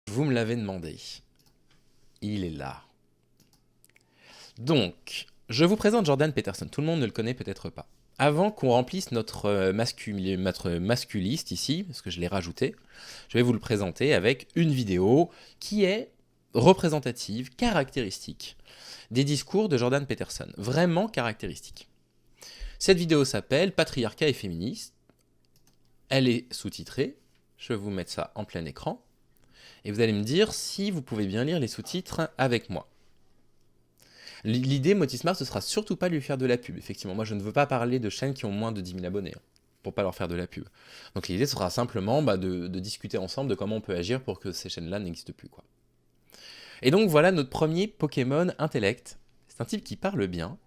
Vous me l'avez demandé. Il est là. Donc, je vous présente Jordan Peterson. Tout le monde ne le connaît peut-être pas. Avant qu'on remplisse notre masculiste ici, parce que je l'ai rajouté, je vais vous le présenter avec une vidéo qui est représentative, caractéristique des discours de Jordan Peterson. Vraiment caractéristique. Cette vidéo s'appelle Patriarcat et féminisme. Elle est sous-titrée. Je vais vous mettre ça en plein écran. Et vous allez me dire si vous pouvez bien lire les sous-titres avec moi. L'idée, Motismart, ce sera surtout pas de lui faire de la pub. Effectivement, moi je ne veux pas parler de chaînes qui ont moins de 10 000 abonnés, pour pas leur faire de la pub. Donc l'idée sera simplement de discuter ensemble de comment on peut agir pour que ces chaînes-là n'existent plus, quoi. Et donc voilà notre premier Pokémon intellect. C'est un type qui parle bien.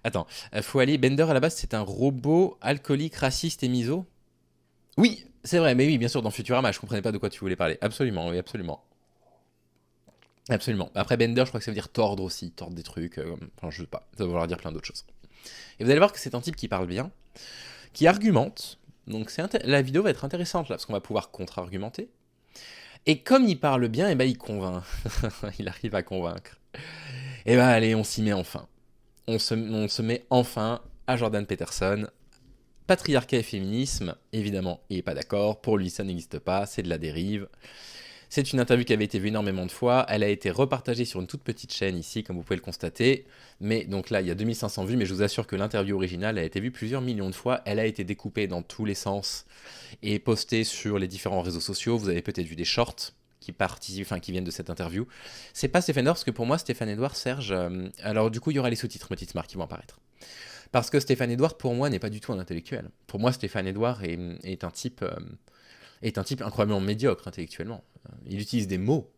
Attends, faut aller... Bender à la base c'est un robot alcoolique, raciste et miso. Oui, c'est vrai, mais oui, bien sûr, dans Futurama, je comprenais pas de quoi tu voulais parler. Absolument, oui, absolument. Absolument. Après Bender, je crois que ça veut dire tordre aussi, tordre des trucs, enfin je sais pas, ça veut vouloir dire plein d'autres choses. Et vous allez voir que c'est un type qui parle bien, qui argumente, donc la vidéo va être intéressante là, parce qu'on va pouvoir contre-argumenter. Et comme il parle bien, et ben il convainc, il arrive à convaincre. Et ben allez, on s'y met enfin. On se met enfin à Jordan Peterson. Patriarcat et féminisme, évidemment, il n'est pas d'accord, pour lui ça n'existe pas, c'est de la dérive. C'est une interview qui avait été vue énormément de fois, elle a été repartagée sur une toute petite chaîne ici, comme vous pouvez le constater, mais donc là il y a 2500 vues, mais je vous assure que l'interview originale a été vue plusieurs millions de fois, elle a été découpée dans tous les sens et postée sur les différents réseaux sociaux, vous avez peut-être vu des shorts qui viennent de cette interview. C'est pas Stéphane Edouard, parce que pour moi Stéphane Edouard, Serge, alors du coup il y aura les sous-titres Motismart qui vont apparaître. Parce que Stéphane Edouard, pour moi, n'est pas du tout un intellectuel. Pour moi, Stéphane Edouard est un type incroyablement médiocre intellectuellement. Il utilise des mots,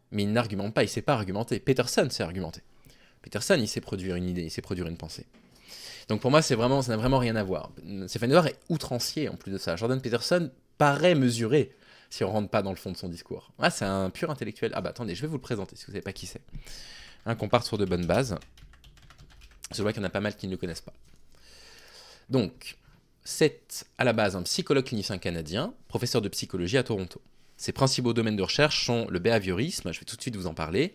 mais il n'argumente pas, il ne sait pas argumenter. Peterson sait argumenter. Peterson, il sait produire une idée, il sait produire une pensée. Donc pour moi, ça n'a vraiment rien à voir. Stéphane Edouard est outrancier en plus de ça. Jordan Peterson paraît mesuré si on ne rentre pas dans le fond de son discours. Ah, c'est un pur intellectuel. Ah bah attendez, je vais vous le présenter si vous ne savez pas qui c'est. Qu'on parte sur de bonnes bases. Je vois qu'il y en a pas mal qui ne le connaissent pas. Donc, c'est à la base un psychologue clinicien canadien, professeur de psychologie à Toronto. Ses principaux domaines de recherche sont le behaviorisme, je vais tout de suite vous en parler,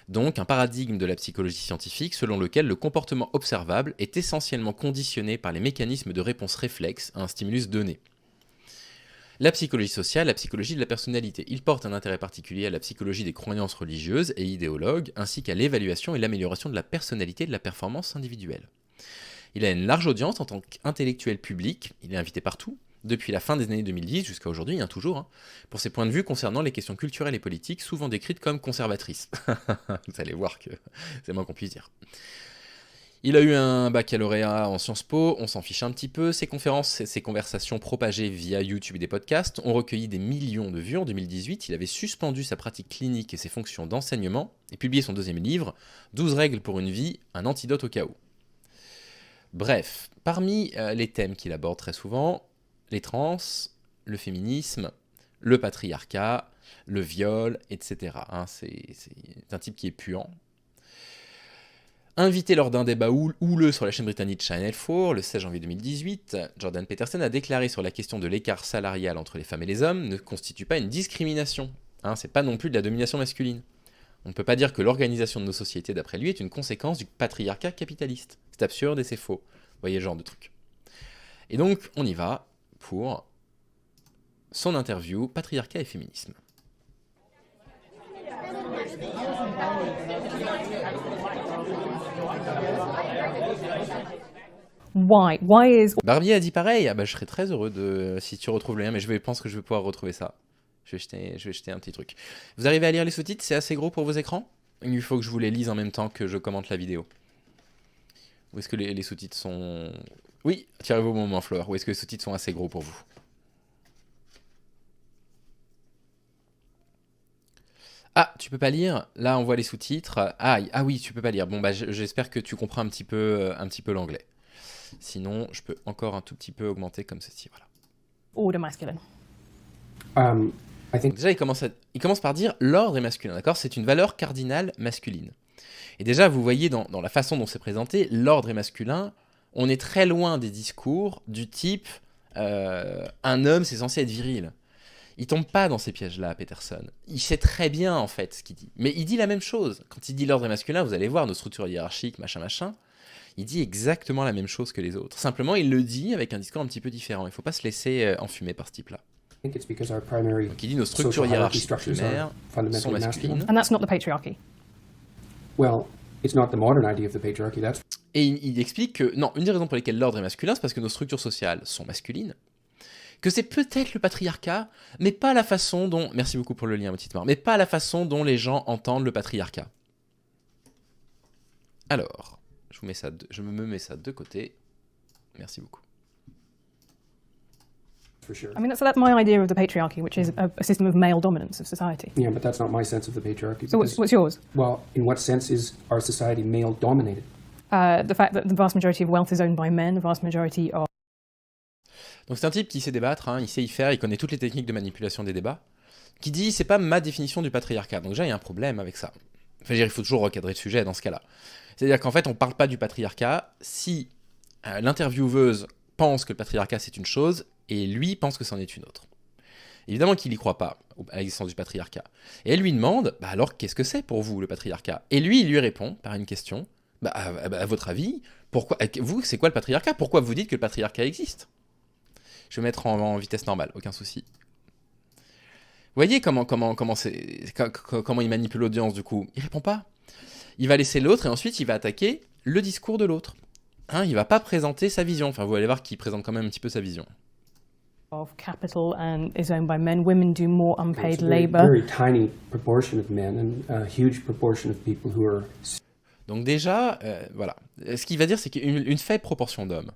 donc un paradigme de la psychologie scientifique selon lequel le comportement observable est essentiellement conditionné par les mécanismes de réponse réflexe à un stimulus donné. La psychologie sociale, la psychologie de la personnalité. Il porte un intérêt particulier à la psychologie des croyances religieuses et idéologues, ainsi qu'à l'évaluation et l'amélioration de la personnalité et de la performance individuelle. Il a une large audience en tant qu'intellectuel public, il est invité partout, depuis la fin des années 2010 jusqu'à aujourd'hui, toujours, pour ses points de vue concernant les questions culturelles et politiques, souvent décrites comme conservatrices. Vous allez voir que c'est moins qu'on puisse dire. Il a eu un baccalauréat en Sciences Po, on s'en fiche un petit peu. Ses conférences et ses conversations propagées via YouTube et des podcasts ont recueilli des millions de vues en 2018. Il avait suspendu sa pratique clinique et ses fonctions d'enseignement et publié son deuxième livre, 12 règles pour une vie, un antidote au chaos. Bref, parmi les thèmes qu'il aborde très souvent, les trans, le féminisme, le patriarcat, le viol, etc. C'est un type qui est puant. Invité lors d'un débat houleux sur la chaîne britannique Channel 4, le 16 janvier 2018, Jordan Peterson a déclaré sur la question de l'écart salarial entre les femmes et les hommes ne constitue pas une discrimination. C'est pas non plus de la domination masculine. On ne peut pas dire que l'organisation de nos sociétés, d'après lui, est une conséquence du patriarcat capitaliste. C'est absurde et c'est faux. Vous voyez le genre de truc. Et donc, on y va pour son interview Patriarcat et féminisme. Why is... Barbier a dit pareil. Je serais très heureux si tu retrouves le lien, mais je pense que je vais pouvoir retrouver ça. Je vais jeter un petit truc. Vous arrivez à lire les sous-titres? C'est assez gros pour vos écrans? Il faut que je vous les lise en même temps que je commente la vidéo. Où est-ce que les sous-titres sont... Oui, tirez-vous au moment, Flore. Où est-ce que les sous-titres sont assez gros pour vous? Ah, tu peux pas lire? Là, on voit les sous-titres. Ah oui, tu peux pas lire. Bon, j'espère que tu comprends un petit peu l'anglais. Sinon, je peux encore un tout petit peu augmenter comme ceci, voilà. Order masculine. Déjà, il commence par dire l'ordre est masculin, d'accord? C'est une valeur cardinale masculine. Et déjà, vous voyez dans la façon dont c'est présenté, l'ordre est masculin, on est très loin des discours du type un homme, c'est censé être viril. Il tombe pas dans ces pièges-là, Peterson. Il sait très bien, en fait, ce qu'il dit. Mais il dit la même chose. Quand il dit l'ordre est masculin, vous allez voir nos structures hiérarchiques, machin. Il dit exactement la même chose que les autres. Simplement, il le dit avec un discours un petit peu différent. Il ne faut pas se laisser enfumer par ce type-là. Donc il dit nos structures hiérarchiques primaires sont masculines. And that's not the patriarchy. Well, it's not the modern idea of the patriarchy, that's... Et il explique que, non, une des raisons pour lesquelles l'ordre est masculin, c'est parce que nos structures sociales sont masculines, que c'est peut-être le patriarcat, mais pas la façon dont... Merci beaucoup pour le lien, petite Mar. Mais pas la façon dont les gens entendent le patriarcat. Alors, je me mets ça de côté. Merci beaucoup. For sure. I mean, that's my idea of the patriarchy, which is a system of male dominance of society. Yeah, but that's not my sense of the patriarchy. So what's yours? Well, in what sense is our society male-dominated? The fact that the vast majority of wealth is owned by men, the vast majority of... Donc c'est un type qui sait débattre, hein, il sait y faire, il connaît toutes les techniques de manipulation des débats, qui dit c'est pas ma définition du patriarcat. Donc déjà il y a un problème avec ça. Enfin, il faut toujours recadrer le sujet dans ce cas-là. C'est-à-dire qu'en fait on parle pas du patriarcat si l'intervieweuse pense que le patriarcat c'est une chose et lui pense que c'en est une autre. Évidemment qu'il n'y croit pas à l'existence du patriarcat. Et elle lui demande, bah alors qu'est-ce que c'est pour vous le patriarcat? Et lui il lui répond par une question, bah, à votre avis, pourquoi, vous c'est quoi le patriarcat? Pourquoi vous dites que le patriarcat existe? Je vais mettre en vitesse normale, aucun souci. Vous voyez comment il manipule l'audience du coup? Il répond pas. Il va laisser l'autre et ensuite il va attaquer le discours de l'autre. Hein, il va pas présenter sa vision. Enfin, vous allez voir qu'il présente quand même un petit peu sa vision. of capital and is owned by men. Women do more unpaid It's a very, labor. very tiny proportion of men and a huge proportion of people who are... Donc déjà, voilà. Ce qu'il va dire, c'est qu'une faible proportion d'hommes.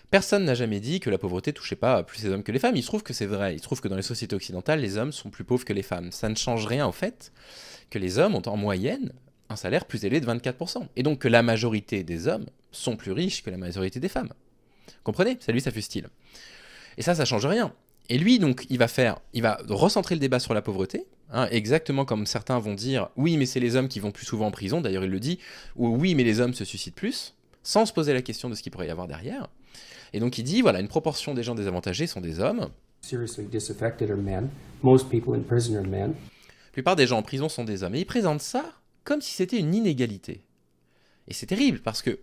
Personne n'a jamais dit que la pauvreté touchait pas plus les hommes que les femmes. Il se trouve que c'est vrai. Il se trouve que dans les sociétés occidentales, les hommes sont plus pauvres que les femmes. Ça ne change rien au fait que les hommes ont en moyenne un salaire plus élevé de 24%. Et donc que la majorité des hommes sont plus riches que la majorité des femmes. Comprenez? Ça lui, ça fustile. Et ça change rien. Et lui, donc, il va recentrer le débat sur la pauvreté, hein, exactement comme certains vont dire « Oui, mais c'est les hommes qui vont plus souvent en prison », d'ailleurs il le dit, ou « Oui, mais les hommes se suicident plus », sans se poser la question de ce qu'il pourrait y avoir derrière. Et donc il dit, voilà, une proportion des gens désavantagés sont des hommes. seriously disaffected are men. Most people in prison are men. La plupart des gens en prison sont des hommes. Et il présente ça comme si c'était une inégalité. Et c'est terrible, parce que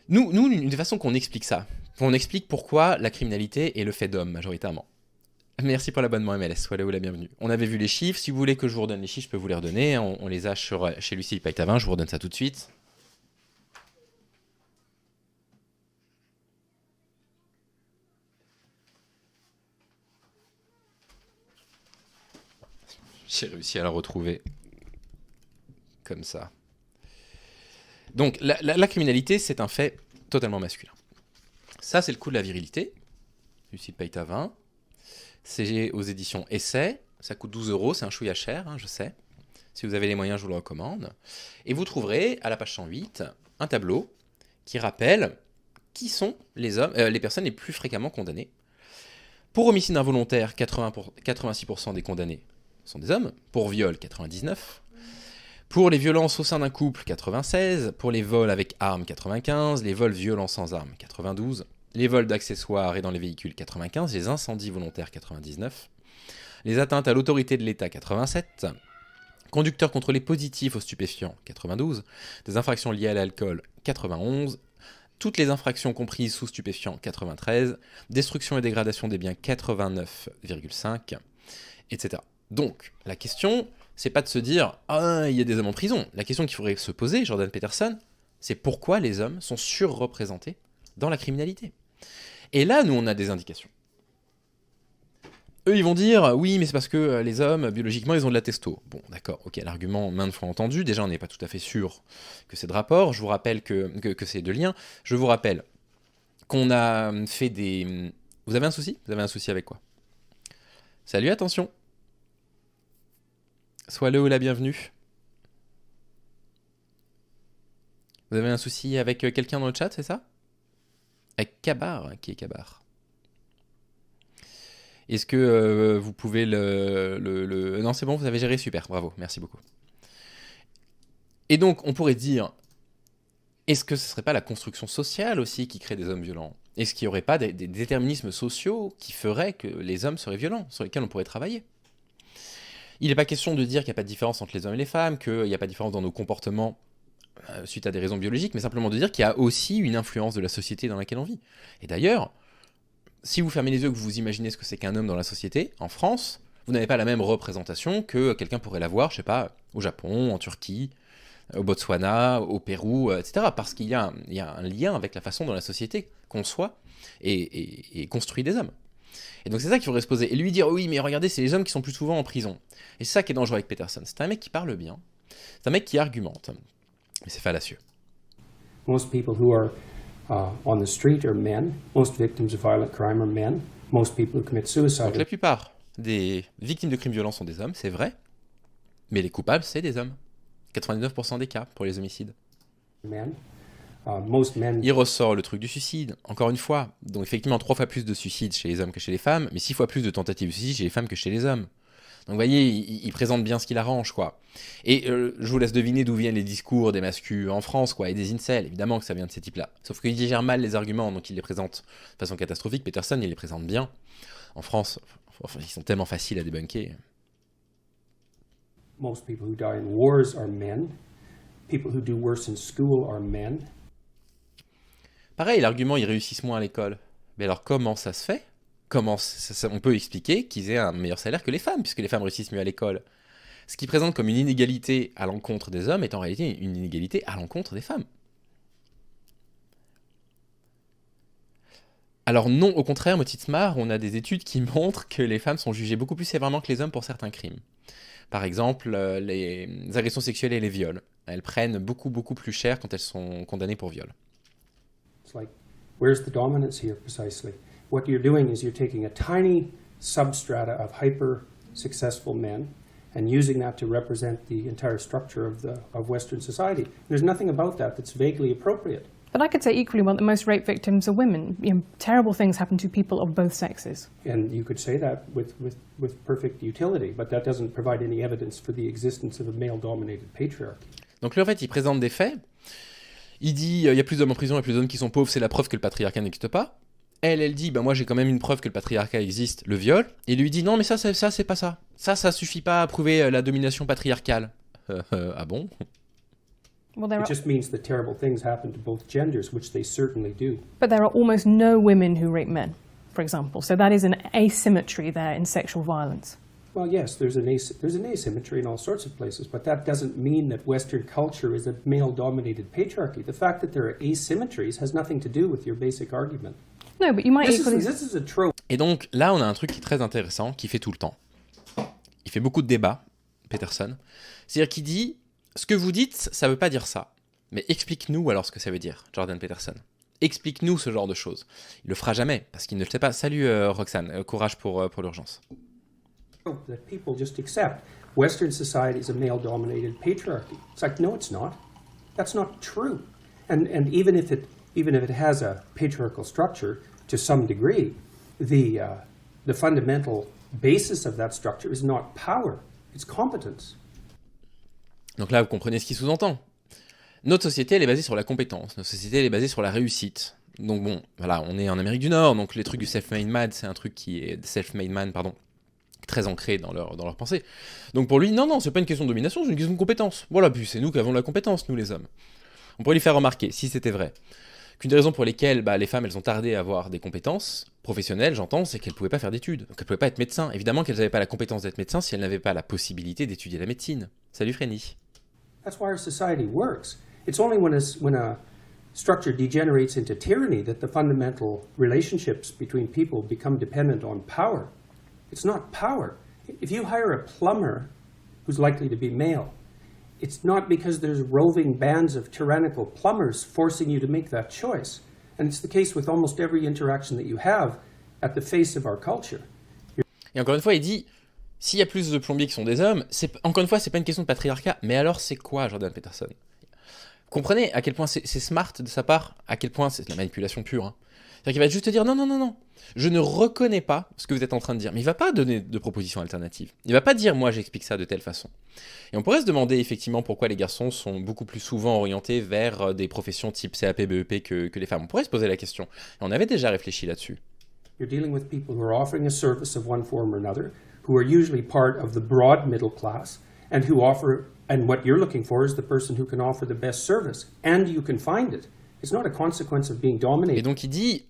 nous, une des façons qu'on explique ça, on explique pourquoi la criminalité est le fait d'hommes, majoritairement. Merci pour l'abonnement MLS, soyez la bienvenue. On avait vu les chiffres, si vous voulez que je vous redonne les chiffres, je peux vous les redonner. On les a chez Lucie Paitavin, je vous redonne ça tout de suite. J'ai réussi à la retrouver comme ça. Donc, la criminalité, c'est un fait totalement masculin. Ça, c'est le coût de la virilité. Lucie Paitavin. C'est aux éditions Essai. Ça coûte 12 €, c'est un chouïa cher, hein, je sais. Si vous avez les moyens, je vous le recommande. Et vous trouverez, à la page 108, un tableau qui rappelle qui sont les personnes les plus fréquemment condamnées. Pour homicide involontaire, 86% des condamnés sont des hommes. Pour viol, 99%. Pour les violences au sein d'un couple, 96%. Pour les vols avec armes, 95%. Les vols violents sans armes, 92%. Les vols d'accessoires et dans les véhicules, 95%. Les incendies volontaires, 99%. Les atteintes à l'autorité de l'État, 87%. Conducteurs contrôlés positifs aux stupéfiants, 92%. Des infractions liées à l'alcool, 91%. Toutes les infractions comprises sous stupéfiants, 93%. Destruction et dégradation des biens, 89,5%. Etc. Donc, la question, c'est pas de se dire « Ah, il y a des hommes en prison ». La question qu'il faudrait se poser, Jordan Peterson, c'est pourquoi les hommes sont surreprésentés dans la criminalité. Et là, nous, on a des indications. Eux, ils vont dire « Oui, mais c'est parce que les hommes, biologiquement, ils ont de la testo ». Bon, d'accord, ok, l'argument maintes fois entendu. Déjà, on n'est pas tout à fait sûr que c'est de rapport. Je vous rappelle que c'est de lien. Je vous rappelle qu'on a fait des... Vous avez un souci? Vous avez un souci avec quoi? Salut, attention. Sois le ou la bienvenue. Vous avez un souci avec quelqu'un dans le chat, c'est ça? Avec Kabar, qui est Kabar? Est-ce que vous pouvez Non, c'est bon, vous avez géré, super, bravo, merci beaucoup. Et donc, on pourrait dire, est-ce que ce serait pas la construction sociale aussi qui crée des hommes violents? Est-ce qu'il n'y aurait pas des déterminismes sociaux qui feraient que les hommes seraient violents, sur lesquels on pourrait travailler? Il n'est pas question de dire qu'il n'y a pas de différence entre les hommes et les femmes, qu'il n'y a pas de différence dans nos comportements suite à des raisons biologiques, mais simplement de dire qu'il y a aussi une influence de la société dans laquelle on vit. Et d'ailleurs, si vous fermez les yeux et que vous imaginez ce que c'est qu'un homme dans la société, en France, vous n'avez pas la même représentation que quelqu'un pourrait l'avoir, je sais pas, au Japon, en Turquie, au Botswana, au Pérou, etc. Parce qu'il y a un lien avec la façon dont la société conçoit et construit des hommes. Et donc c'est ça qu'il faudrait se poser. Et lui dire, oui, mais regardez, c'est les hommes qui sont plus souvent en prison. Et c'est ça qui est dangereux avec Peterson. C'est un mec qui parle bien, c'est un mec qui argumente, mais c'est fallacieux. Most people who are on the street are men. Most victims of violent crime are men. Most people who commit suicide Donc la plupart des victimes de crimes violents sont des hommes, c'est vrai, mais les coupables, c'est des hommes. 99% des cas pour les homicides. are men. Most men. Il ressort le truc du suicide, encore une fois. Donc effectivement, 3 fois plus de suicides chez les hommes que chez les femmes, mais 6 fois plus de tentatives de suicide chez les femmes que chez les hommes. Donc vous voyez, il présente bien ce qu'il arrange, quoi. Et je vous laisse deviner d'où viennent les discours des masculins en France, quoi, et des incels. Évidemment que ça vient de ces types-là. Sauf qu'il digère mal les arguments, donc il les présente de façon catastrophique. Peterson, il les présente bien. En France, ils sont tellement faciles à débunker. Most people who die in wars are men. People who do worse in school are men. Pareil, l'argument, ils réussissent moins à l'école. Mais alors comment ça se fait? On peut expliquer qu'ils aient un meilleur salaire que les femmes, puisque les femmes réussissent mieux à l'école. Ce qui présente comme une inégalité à l'encontre des hommes est en réalité une inégalité à l'encontre des femmes. Alors non, au contraire, Motzitmar, on a des études qui montrent que les femmes sont jugées beaucoup plus sévèrement que les hommes pour certains crimes. Par exemple, les agressions sexuelles et les viols. Elles prennent beaucoup plus cher quand elles sont condamnées pour viol. It's like, where's the dominance here precisely? What you're doing is you're taking a tiny substrata of hyper-successful men and using that to represent the entire structure of Western society. There's nothing about that that's vaguely appropriate. But I could say equally well that most rape victims are women. You know, terrible things happen to people of both sexes. And you could say that with perfect utility, but that doesn't provide any evidence for the existence of a male-dominated patriarchy. Donc lui, en fait, il présente des faits. Il dit, il y a plus d'hommes en prison, il y a plus d'hommes qui sont pauvres, c'est la preuve que le patriarcat n'existe pas. Elle dit, moi j'ai quand même une preuve que le patriarcat existe, le viol. Et lui dit, non mais ça c'est pas ça. Ça suffit pas à prouver la domination patriarcale. Ah bon? Well, there It are, just means that terrible things happen to both genders, which they certainly do. but there are almost no women who rape men, for example. So that is an asymmetry there in sexual violence. Well, yes, there's an asymmetry in all sorts of places, but that doesn't mean that Western culture is a male-dominated patriarchy. The fact that there are asymmetries has nothing to do with your basic argument. No, but you might equally... This is a trope. Et donc là, on a un truc qui est très intéressant, qui fait tout le temps. Il fait beaucoup de débats, Peterson. C'est-à-dire qu'il dit, ce que vous dites, ça veut pas dire ça. Mais explique-nous alors ce que ça veut dire, Jordan Peterson. Explique-nous ce genre de choses. Il le fera jamais, parce qu'il ne le sait pas. Salut Roxane, courage pour l'urgence. That people just accept. Western society is a male-dominated patriarchy. It's like, no, it's not. That's not true. And even if it has a patriarchal structure to some degree, the fundamental basis of that structure is not power, it's competence. Donc là, vous comprenez ce qu'il sous-entend. Notre société, elle est basée sur la compétence. Notre société, elle est basée sur la réussite. Donc bon, voilà, on est en Amérique du Nord, donc les trucs du self-made man, c'est un truc qui est très ancré dans leur pensée. Donc pour lui, non, c'est pas une question de domination, c'est une question de compétence. Voilà, puis c'est nous qui avons la compétence, nous les hommes. On pourrait lui faire remarquer, si c'était vrai, qu'une des raisons pour lesquelles les femmes, elles ont tardé à avoir des compétences professionnelles, j'entends, c'est qu'elles pouvaient pas faire d'études. Donc elles pouvaient pas être médecins. Évidemment qu'elles n'avaient pas la compétence d'être médecins si elles n'avaient pas la possibilité d'étudier la médecine. Salut Frénie. That's why our society works. It's only when a structure degenerates into tyranny that the fundamental relationships between people become dependent on power. It's not power. If you hire a plumber who's likely to be male, it's not because there's roving bands of tyrannical plumbers forcing you to make that choice. And it's the case with almost every interaction that you have at the face of our culture. Et encore une fois, il dit, s'il y a plus de plombiers qui sont des hommes, encore une fois, c'est pas une question de patriarcat, mais alors c'est quoi Jordan Peterson? Comprenez à quel point c'est smart de sa part, à quel point c'est de la manipulation pure. Hein. C'est-à-dire qu'il va juste te dire non, non, non, non, je ne reconnais pas ce que vous êtes en train de dire. Mais il va pas donner de propositions alternatives. Il va pas dire moi j'explique ça de telle façon. Et on pourrait se demander effectivement pourquoi les garçons sont beaucoup plus souvent orientés vers des professions type CAP, BEP que les femmes. On pourrait se poser la question. Et on avait déjà réfléchi là-dessus. You're dealing with people who are offering a service of one form or another, who are usually part of the broad middle class, and what you're looking for is the person who can offer the best service, and you can find it. It's not a consequence of being Et dominated. donc il dit,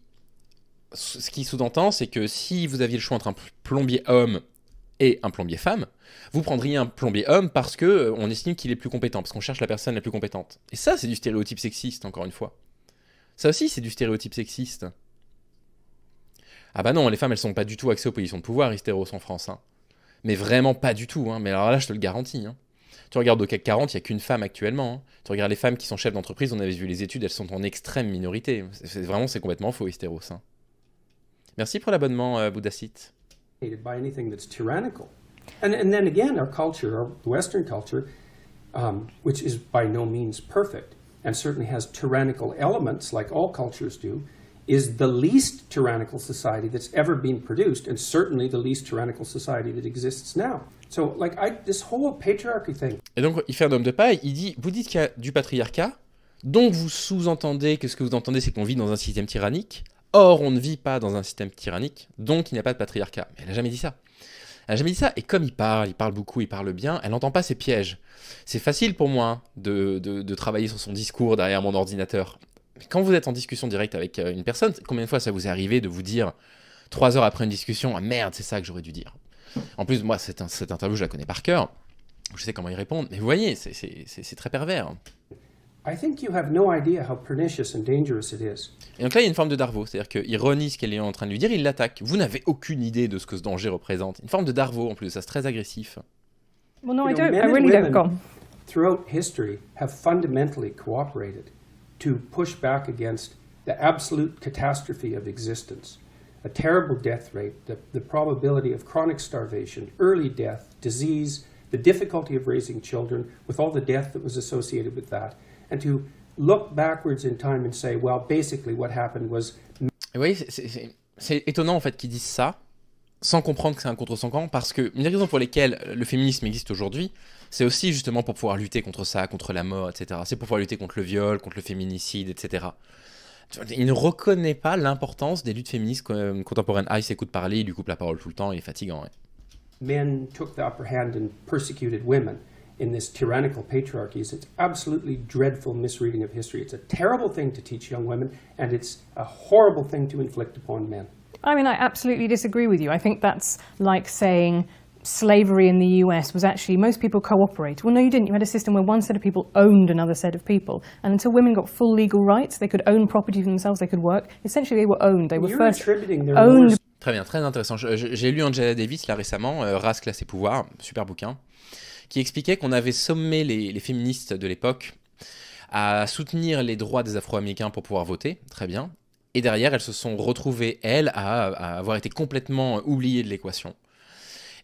ce qui sous-entend, c'est que si vous aviez le choix entre un plombier homme et un plombier femme, vous prendriez un plombier homme parce que on estime qu'il est plus compétent, parce qu'on cherche la personne la plus compétente. Et ça, c'est du stéréotype sexiste, encore une fois. Ça aussi, c'est du stéréotype sexiste. Ah bah non, les femmes, elles sont pas du tout accès aux positions de pouvoir, hystéros en France. Hein. Mais vraiment pas du tout. Hein. Mais alors là, je te le garantis. Hein. Tu regardes au CAC 40, il n'y a qu'une femme actuellement. Hein. Tu regardes les femmes qui sont chefs d'entreprise, on avait vu les études, elles sont en extrême minorité. C'est complètement faux, hystéros. Hein. Merci pour l'abonnement, Boudacite. By anything that's tyrannical. And then again, our culture, our Western culture, which is by no means perfect, and certainly has tyrannical elements like all cultures do, is the least tyrannical society that's ever been produced, and certainly the least tyrannical society that exists now. So, this whole patriarchy thing. Et donc, il fait un homme de paille, il dit, vous dites qu'il y a du patriarcat, donc vous sous-entendez que ce que vous entendez, c'est qu'on vit dans un système tyrannique. Or, on ne vit pas dans un système tyrannique, donc il n'y a pas de patriarcat. Mais elle n'a jamais dit ça. Elle n'a jamais dit ça, et comme il parle beaucoup, il parle bien, elle n'entend pas ses pièges. C'est facile pour moi hein, de travailler sur son discours derrière mon ordinateur. Mais quand vous êtes en discussion directe avec une personne, combien de fois ça vous est arrivé de vous dire, 3 heures après une discussion, ah merde, c'est ça que j'aurais dû dire. En plus, moi, cette interview, je la connais par cœur, je sais comment y répondre, mais vous voyez, c'est très pervers. I think you have no idea how pernicious and dangerous it is. Et donc là, il y a une forme de Darvo, c'est-à-dire qu'il renie ce qu'elle est en train de lui dire, il l'attaque. Vous n'avez aucune idée de ce que ce danger représente. Une forme de Darvo en plus, ça c'est très agressif. Well, no, I You know, don't. men I and really don't. women Go on. throughout history have fundamentally cooperated to push back against the absolute catastrophe of existence. A terrible death rate, the probability of chronic starvation, early death, disease, the difficulty of raising children, with all the death that was associated with that, and to look backwards in time and say, well, basically what happened was... Et vous voyez, c'est étonnant en fait qu'ils disent ça, sans comprendre que c'est un contre-son-camp, parce que une des raisons pour lesquelles le féminisme existe aujourd'hui, c'est aussi justement pour pouvoir lutter contre ça, contre la mort, etc. C'est pour pouvoir lutter contre le viol, contre le féminicide, etc. Il ne reconnaît pas l'importance des luttes féministes contemporaines. Ah, il s'écoute parler, il lui coupe la parole tout le temps, il est fatigant. Ouais. Men took the upper hand and persecuted women in this tyrannical patriarchy. It's absolutely dreadful misreading of history. It's a terrible thing to teach young women, and it's a horrible thing to inflict upon men. I mean, I absolutely disagree with you. I think that's like saying slavery in the US was actually most people cooperate. Well, no, you didn't. You had a system where one set of people owned another set of people. And until women got full legal rights, they could own property for themselves, they could work. Essentially, they were owned. They were You're first attributing their owned. lower Très bien, très intéressant. J'ai lu Angela Davis là récemment, Race, classe et pouvoir, super bouquin, qui expliquait qu'on avait sommé les féministes de l'époque à soutenir les droits des Afro-Américains pour pouvoir voter, très bien. Et derrière, elles se sont retrouvées, elles, à avoir été complètement oubliées de l'équation.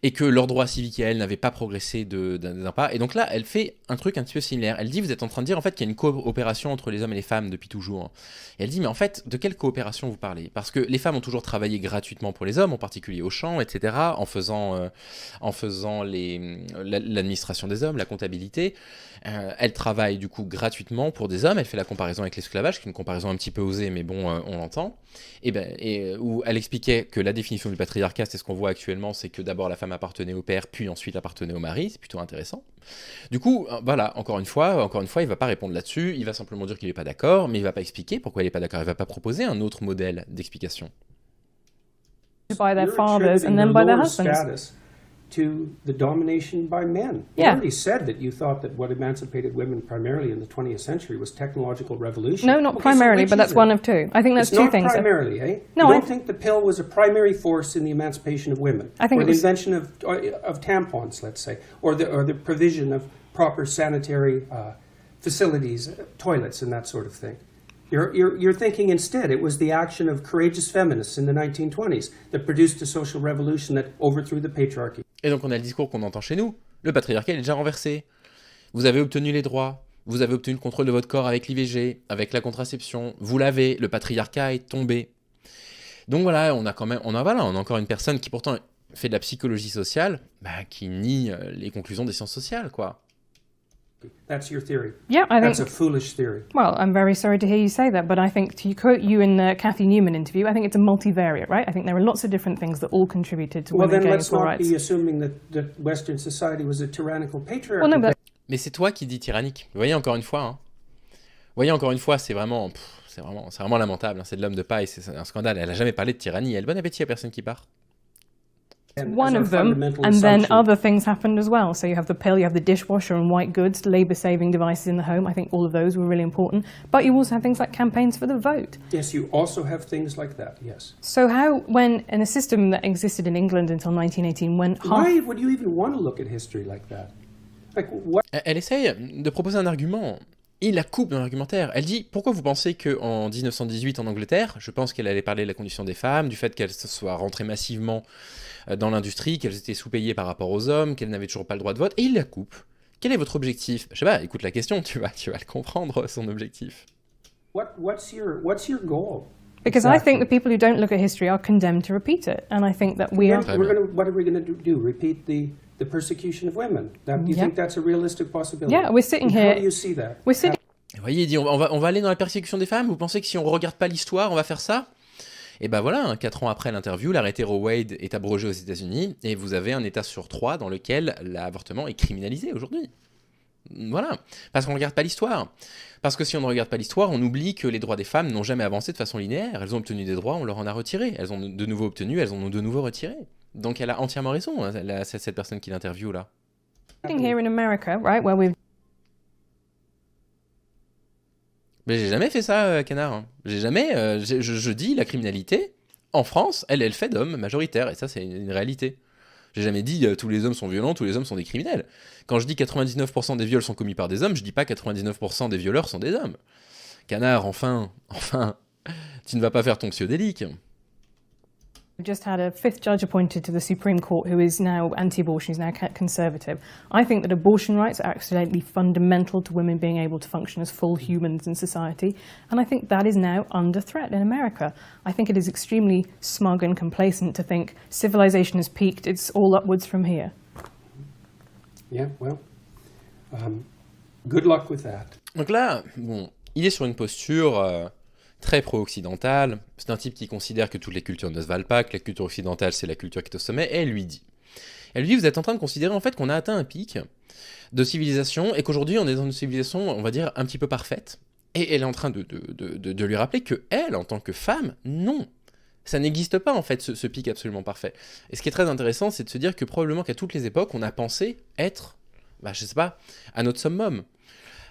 Et que leurs droits civiques et elles n'avaient pas progressé d'un pas. Et donc là, elle fait un truc un petit peu similaire. Elle dit, vous êtes en train de dire en fait qu'il y a une coopération entre les hommes et les femmes depuis toujours. Et elle dit, mais en fait, de quelle coopération vous parlez? Parce que les femmes ont toujours travaillé gratuitement pour les hommes, en particulier au champ, etc., en faisant l'administration des hommes, la comptabilité. Elle travaille du coup gratuitement pour des hommes. Elle fait la comparaison avec l'esclavage, qui est une comparaison un petit peu osée, mais bon, on l'entend. Où elle expliquait que la définition du patriarcat, c'est ce qu'on voit actuellement, c'est que d'abord la femme appartenait au père, puis ensuite appartenait au mari. C'est plutôt intéressant. Du coup, voilà, encore une fois, il va pas répondre là-dessus. Il va simplement dire qu'il n'est pas d'accord, mais il va pas expliquer pourquoi il n'est pas d'accord. Il va pas proposer un autre modèle d'explication. by their You're fathers and attributing then their by their lower husbands. status to the domination by men. You Yeah. already said that you thought that what emancipated women primarily in the 20th century was technological revolution. No, not Okay, so primarily, which but that's is it? one of two. I think that's It's two not things. primarily, eh? No, you I- don't think the pill was a primary force in the emancipation of women, I think or it the was- invention of tampons, let's say, or the provision of proper sanitary facilities, toilets, and that sort of thing. You're thinking instead it was the action of courageous feminists in the 1920s that produced a social revolution that overthrew the patriarchy. Et donc on a le discours qu'on entend chez nous. Le patriarcat il est déjà renversé. Vous avez obtenu les droits. Vous avez obtenu le contrôle de votre corps avec l'IVG, avec la contraception. Vous l'avez. Le patriarcat est tombé. Donc voilà, on a encore une personne qui pourtant fait de la psychologie sociale, qui nie les conclusions des sciences sociales, quoi. That's your theory. Yeah, I think. That's a foolish theory. Well, I'm very sorry to hear you say that, but I think, to quote you in the Cathy Newman interview, I think it's a multivariate, right? I think there are lots of different things that all contributed to Well, women then getting let's full not rights. be assuming that Western society was a tyrannical patriarchy. Well, no, but Mais c'est toi qui dis tyrannique. Vous voyez encore une fois, hein. Vous voyez encore une fois, c'est vraiment lamentable, hein. C'est de l'homme de paille, c'est un scandale. Elle a jamais parlé de tyrannie. Elle, bon appétit à personne qui part. And one as of our them, fundamental and then assumption- other things happened as well. So you have the pill, you have the dishwasher and white goods, labour-saving devices in the home. I think all of those were really important. But you also have things like campaigns for the vote. Yes, you also have things like that, yes. So how, when in a system that existed in England until 1918, when half... Why would you even want to look at history like that? Like, what? Elle essaye de proposer un argument. Il la coupe dans l'argumentaire. Elle dit, pourquoi vous pensez qu'en 1918 en Angleterre, je pense qu'elle allait parler de la condition des femmes, du fait qu'elles se soient rentrées massivement dans l'industrie, qu'elles étaient sous-payées par rapport aux hommes, qu'elles n'avaient toujours pas le droit de vote, et il la coupe. Quel est votre objectif? Je sais pas, écoute la question, tu vas le comprendre, son objectif. What's your goal? Because I think the people who don't look at history are condemned to repeat it. And I think that we are... Très bien. What are we going to do? Repeat the persecution of women? You Yeah. think that's a realistic possibility? Yeah, we're sitting And here- How do you see that? We're sitting Vous voyez, il dit, on va aller dans la persécution des femmes, vous pensez que si on regarde pas l'histoire, on va faire ça? Et ben voilà, 4 ans après l'interview, l'arrêté Roe Wade est abrogé aux États-Unis, et vous avez un État sur 3 dans lequel l'avortement est criminalisé aujourd'hui. Voilà, parce qu'on ne regarde pas l'histoire. Parce que si on ne regarde pas l'histoire, on oublie que les droits des femmes n'ont jamais avancé de façon linéaire. Elles ont obtenu des droits, on leur en a retiré. Elles ont de nouveau obtenu, elles en ont de nouveau retiré. Donc elle a entièrement raison, hein, cette personne qui l'interviewe là. here in America, right, where we've Mais j'ai jamais fait ça, Canard. Hein. J'ai jamais. Je dis la criminalité, en France, elle est le fait d'hommes majoritaires. Et ça, c'est une réalité. J'ai jamais dit tous les hommes sont violents, tous les hommes sont des criminels. Quand je dis 99% des viols sont commis par des hommes, je dis pas 99% des violeurs sont des hommes. Canard, enfin, tu ne vas pas faire ton pseudélique. just had a fifth judge appointed to the Supreme Court who is now anti-abortion, who's now conservative. I think that abortion rights are absolutely fundamental to women being able to function as full humans in society, and I think that is now under threat in America. I think it is extremely smug and complacent to think civilization has peaked, it's all upwards from here. Yeah, well, good luck with that. Donc là, bon, il est sur une posture très pro-occidentale. C'est un type qui considère que toutes les cultures ne se valent pas, que la culture occidentale, c'est la culture qui est au sommet, et elle lui dit, vous êtes en train de considérer en fait qu'on a atteint un pic de civilisation, et qu'aujourd'hui on est dans une civilisation, on va dire, un petit peu parfaite. Et elle est en train de lui rappeler que elle, en tant que femme, non, ça n'existe pas en fait ce pic absolument parfait. Et ce qui est très intéressant, c'est de se dire que probablement qu'à toutes les époques, on a pensé être, je sais pas, à notre summum.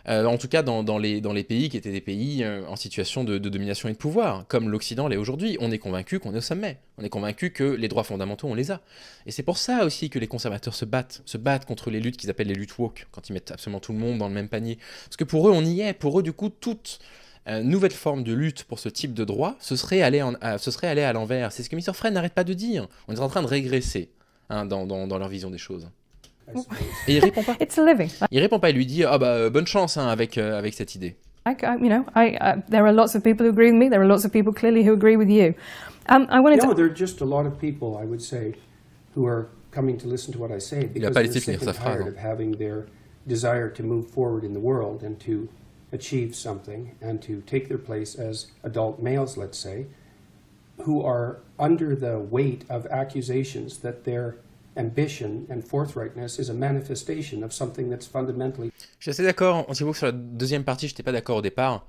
En tout cas dans les pays qui étaient des pays en situation de domination et de pouvoir, comme l'Occident l'est aujourd'hui. On est convaincu qu'on est au sommet. On est convaincu que les droits fondamentaux, on les a. Et c'est pour ça aussi que les conservateurs se battent contre les luttes qu'ils appellent les luttes woke, quand ils mettent absolument tout le monde dans le même panier. Parce que pour eux, on y est. Pour eux, du coup, toute nouvelle forme de lutte pour ce type de droit, ce serait aller à l'envers. C'est ce que Mr. Fred n'arrête pas de dire. On est en train de régresser dans leur vision des choses. Et il répond pas. It's a living. Il répond pas, il lui dit bonne chance avec cette idée. There are lots of people who agree with me. There are lots of people clearly who agree with you. I wanted No, to. there are just a lot of people, I would say, who are coming to listen to what I say Il a because pas they're laissé finir sick and sa phrase, tired of having their desire to move forward in the world and to achieve something and to take their place as adult males, let's say, who are under the weight of accusations that their ambition and forthrightness is a manifestation of something that's fundamentally. Je suis assez d'accord, Antivo, sur la deuxième partie, je n'étais pas d'accord au départ,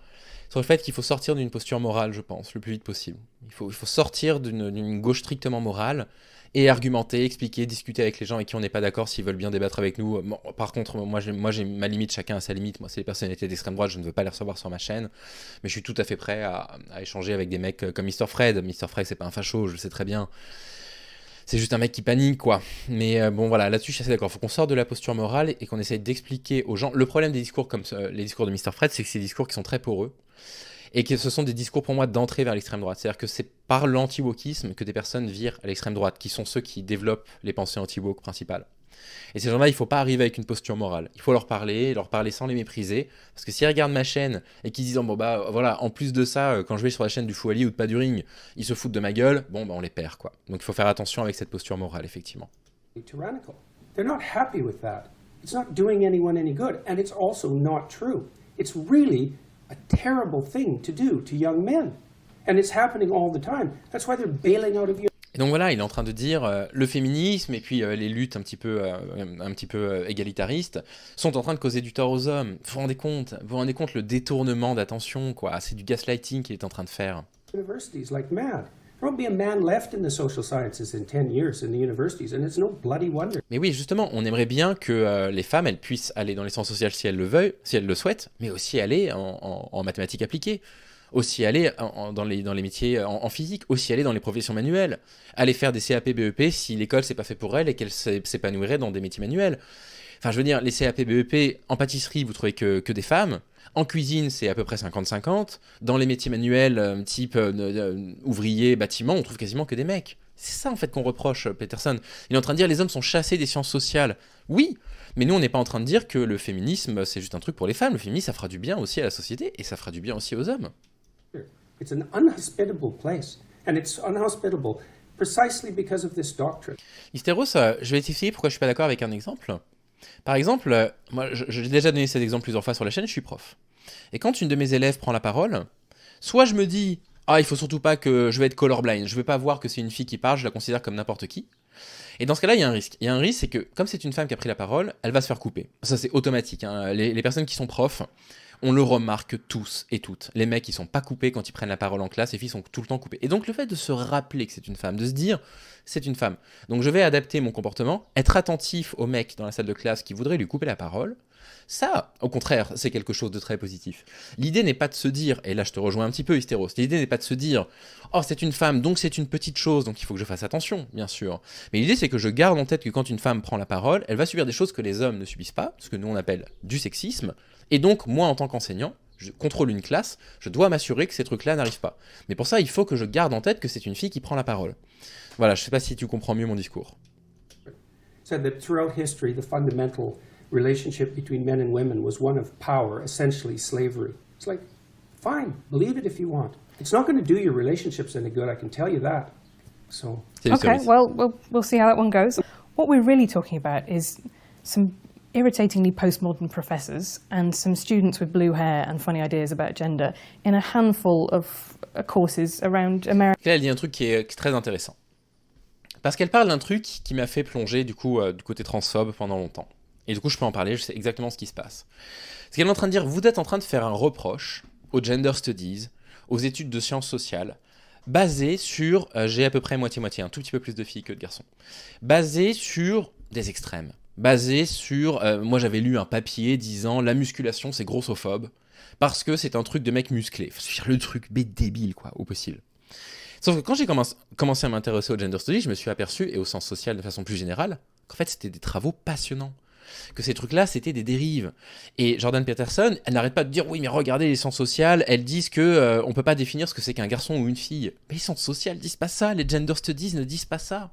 sur le fait qu'il faut sortir d'une posture morale, je pense, le plus vite possible. Il faut sortir d'une gauche strictement morale et argumenter, expliquer, discuter avec les gens avec qui on n'est pas d'accord s'ils veulent bien débattre avec nous. Bon, par contre, moi j'ai ma limite, chacun a sa limite. Moi, c'est les personnalités d'extrême droite, je ne veux pas les recevoir sur ma chaîne, mais je suis tout à fait prêt à échanger avec des mecs comme Mr. Fred. Mr. Fred, c'est pas un facho, je le sais très bien. C'est juste un mec qui panique, quoi. Mais bon, voilà, là-dessus, je suis assez d'accord. Il faut qu'on sorte de la posture morale et qu'on essaye d'expliquer aux gens. Le problème des discours comme les discours de Mr. Fred, c'est que c'est des discours qui sont très poreux et que ce sont des discours, pour moi, d'entrée vers l'extrême droite. C'est-à-dire que c'est par l'anti-wokisme que des personnes virent à l'extrême droite, qui sont ceux qui développent les pensées anti-woke principales. Et ces gens-là, il faut pas arriver avec une posture morale. Il faut leur parler sans les mépriser. Parce que s'ils regardent ma chaîne et qu'ils disent, oh, bon bah voilà, en plus de ça, quand je vais sur la chaîne du Fouali ou de Pas du Ring, ils se foutent de ma gueule, bon bah on les perd quoi. Donc il faut faire attention avec cette posture morale, effectivement. Tyrannical. They're not happy with that. It's not doing anyone any good, and it's also not true. It's really a terrible thing to do to young men, and it's happening all the time. That's why they're bailing out of Et donc voilà, il est en train de dire le féminisme et puis les luttes un petit peu égalitaristes sont en train de causer du tort aux hommes. Vous vous rendez compte le détournement d'attention, quoi. C'est du gaslighting qu'il est en train de faire. universities like mad. There won't be a man left in the social sciences in 10 years in the universities, and it's no bloody wonder. Mais oui, justement, on aimerait bien que les femmes, elles puissent aller dans les sciences sociales si elles le veulent, si elles le souhaitent, mais aussi aller en mathématiques appliquées, aussi aller dans les métiers en physique, aussi aller dans les professions manuelles, aller faire des CAP, BEP si l'école c'est pas fait pour elles et qu'elles s'épanouiraient dans des métiers manuels. Enfin, je veux dire, les CAP, BEP, en pâtisserie, vous trouvez que des femmes. En cuisine, c'est à peu près 50-50. Dans les métiers manuels, type ouvrier, bâtiment, on trouve quasiment que des mecs. C'est ça, en fait, qu'on reproche, Peterson. Il est en train de dire les hommes sont chassés des sciences sociales. Oui, mais nous, on n'est pas en train de dire que le féminisme, c'est juste un truc pour les femmes. Le féminisme, ça fera du bien aussi à la société et ça fera du bien aussi aux hommes. It's an unhospitable place, and it's unhospitable precisely because of this doctrine. Hystéros, je vais t'expliquer pourquoi je suis pas d'accord avec un exemple. Par exemple, moi, j'ai déjà donné cet exemple plusieurs fois sur la chaîne, je suis prof. Et quand une de mes élèves prend la parole, soit je me dis « Ah, il faut surtout pas que je vais être colorblind, je veux pas voir que c'est une fille qui parle, je la considère comme n'importe qui. » Et dans ce cas-là, il y a un risque. Il y a un risque, c'est que comme c'est une femme qui a pris la parole, elle va se faire couper. Ça, c'est automatique. Hein. Les personnes qui sont profs, on le remarque tous et toutes. Les mecs, ils sont pas coupés quand ils prennent la parole en classe, les filles sont tout le temps coupées. Et donc, le fait de se rappeler que c'est une femme, de se dire c'est une femme. Donc, je vais adapter mon comportement, être attentif aux mecs dans la salle de classe qui voudraient lui couper la parole. Ça, au contraire, c'est quelque chose de très positif. L'idée n'est pas de se dire, et là je te rejoins un petit peu, Hystéros, l'idée n'est pas de se dire « Oh, c'est une femme, donc c'est une petite chose, donc il faut que je fasse attention, bien sûr. » Mais l'idée, c'est que je garde en tête que quand une femme prend la parole, elle va subir des choses que les hommes ne subissent pas, ce que nous on appelle du sexisme, et donc, moi, en tant qu'enseignant, je contrôle une classe, je dois m'assurer que ces trucs-là n'arrivent pas. Mais pour ça, il faut que je garde en tête que c'est une fille qui prend la parole. Voilà, je sais pas si tu comprends mieux mon discours. Said that throughout history, the fundamental relationship between men and women was one of power, essentially slavery. It's like, fine, believe it if you want. It's not going to do your relationships any good, I can tell you that. So. Okay, well, we'll see how that one goes. What we're really talking about is some irritatingly postmodern professors and some students with blue hair and funny ideas about gender in a handful of courses around America. Là, elle dit un truc qui est très intéressant. Parce qu'elle parle d'un truc qui m'a fait plonger du coup du côté transphobe pendant longtemps. Et du coup, je peux en parler, je sais exactement ce qui se passe. Ce qu'elle est en train de dire, vous êtes en train de faire un reproche aux gender studies, aux études de sciences sociales, basé sur, j'ai à peu près moitié-moitié, un tout petit peu plus de filles que de garçons, basé sur des extrêmes. Basé sur, moi j'avais lu un papier disant la musculation c'est grossophobe parce que c'est un truc de mec musclé. Enfin, le truc débile quoi, au possible. Sauf que quand j'ai commencé à m'intéresser au gender studies, je me suis aperçu, et au sens social de façon plus générale, qu'en fait c'était des travaux passionnants. Que ces trucs-là, c'était des dérives. Et Jordan Peterson, elle n'arrête pas de dire « Oui, mais regardez les sciences sociales, elles disent que on peut pas définir ce que c'est qu'un garçon ou une fille. » Mais les sciences sociales disent pas ça, les gender studies ne disent pas ça.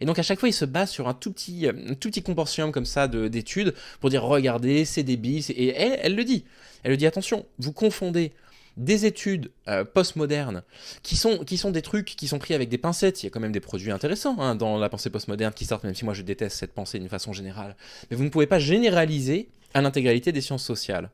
Et donc à chaque fois, il se base sur un tout petit compendium comme ça d'études pour dire « Regardez, c'est débile. » Et elle le dit. Elle le dit « Attention, vous confondez des études postmodernes qui sont des trucs qui sont pris avec des pincettes. Il y a quand même des produits intéressants hein, dans la pensée postmoderne qui sortent, même si moi je déteste cette pensée d'une façon générale. Mais vous ne pouvez pas généraliser à l'intégralité des sciences sociales.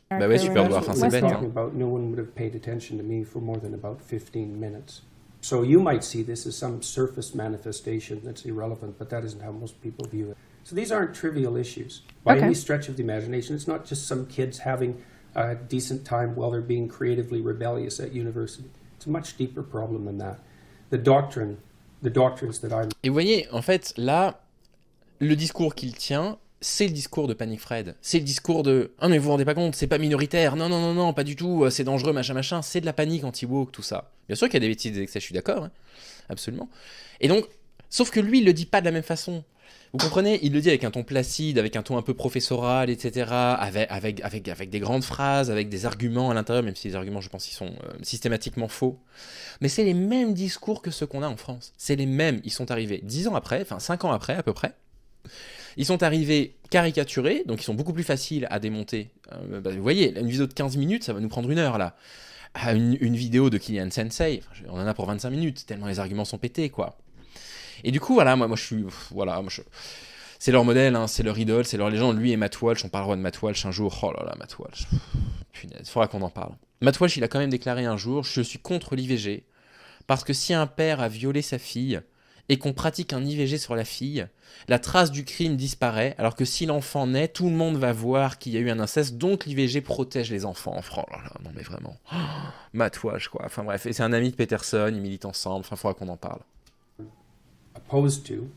Bah ouais, super, enfin c'est bête. Hein. No one would have paid attention to me for more than about 15 minutes. So you might see this as some surface manifestation that's irrelevant, but that isn't how most people view it. So these aren't trivial issues. By any stretch of the imagination, it's not just some kids having a decent time while they're being creatively rebellious at university. It's a much deeper problem than that. The doctrines that I'm... Et vous voyez, en fait, là, le discours qu'il tient, c'est le discours de Panic Fred. C'est le discours de « Ah, mais vous vous rendez pas compte, c'est pas minoritaire. Non, non, non, non, pas du tout. C'est dangereux, machin, machin. » C'est de la panique anti-woke, tout ça. Bien sûr qu'il y a des bêtises, des excès, je suis d'accord. Hein, absolument. Et donc, sauf que lui, il le dit pas de la même façon. Vous comprenez, il le dit avec un ton placide, avec un ton un peu professoral, etc., avec des grandes phrases, avec des arguments à l'intérieur, même si les arguments, je pense, ils sont systématiquement faux. Mais c'est les mêmes discours que ceux qu'on a en France. C'est les mêmes. Ils sont arrivés 10 ans après, enfin 5 ans après à peu près, Ils sont arrivés caricaturés, donc ils sont beaucoup plus faciles à démonter. Vous voyez, une vidéo de 15 minutes, ça va nous prendre 1 heure, là. Une vidéo de Kylian Sensei, on en a pour 25 minutes, tellement les arguments sont pétés, quoi. Et du coup, voilà, moi je suis... Voilà, c'est leur modèle, hein, c'est leur idole, c'est leur légende. Lui et Matt Walsh, on parlera de Matt Walsh un jour. Oh là là, Matt Walsh. Punaise, il faudra qu'on en parle. Matt Walsh, il a quand même déclaré un jour, je suis contre l'IVG, parce que si un père a violé sa fille, et qu'on pratique un IVG sur la fille, la trace du crime disparaît, alors que si l'enfant naît, tout le monde va voir qu'il y a eu un inceste, donc l'IVG protège les enfants. Oh là là, non mais vraiment. Oh, Matt Walsh, quoi. Enfin bref, et c'est un ami de Peterson, ils militent ensemble, enfin, il faudra qu'on en parle. Opposed to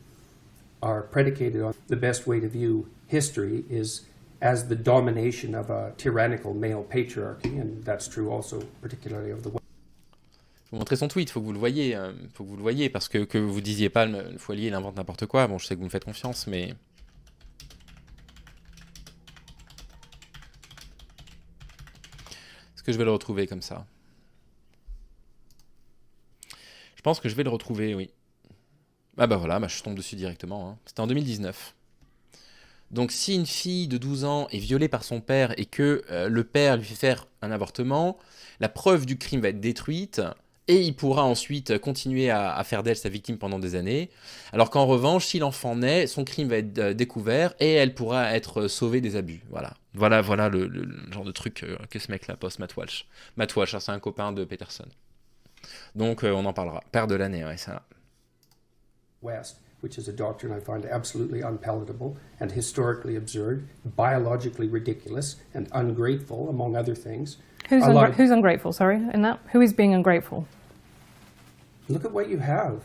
are predicated on the best way to view history is as the domination of a tyrannical male patriarchy, and that's true also particularly of the West. Je vous montrer son tweet, faut que vous le voyez, parce que vous disiez pas le Foilier il invente n'importe quoi. Bon, je sais que vous me faites confiance, mais est-ce que je vais le retrouver comme ça? Je pense que je vais le retrouver, oui. Ah bah voilà, je tombe dessus directement. Hein. C'était en 2019. Donc si une fille de 12 ans est violée par son père et que le père lui fait faire un avortement, la preuve du crime va être détruite. Et il pourra ensuite continuer à faire d'elle sa victime pendant des années. Alors qu'en revanche, si l'enfant naît, son crime va être découvert et elle pourra être sauvée des abus. Voilà le genre de truc que ce mec-là poste, Matt Walsh. Matt Walsh, c'est un copain de Peterson. Donc on en parlera. Père de l'année, ouais, ça. West, which is a doctrine I find absolutely unpalatable and historically absurd, biologically ridiculous and ungrateful, among other things. Who's ungrateful, sorry, in that? Who is being ungrateful? Look at what you have.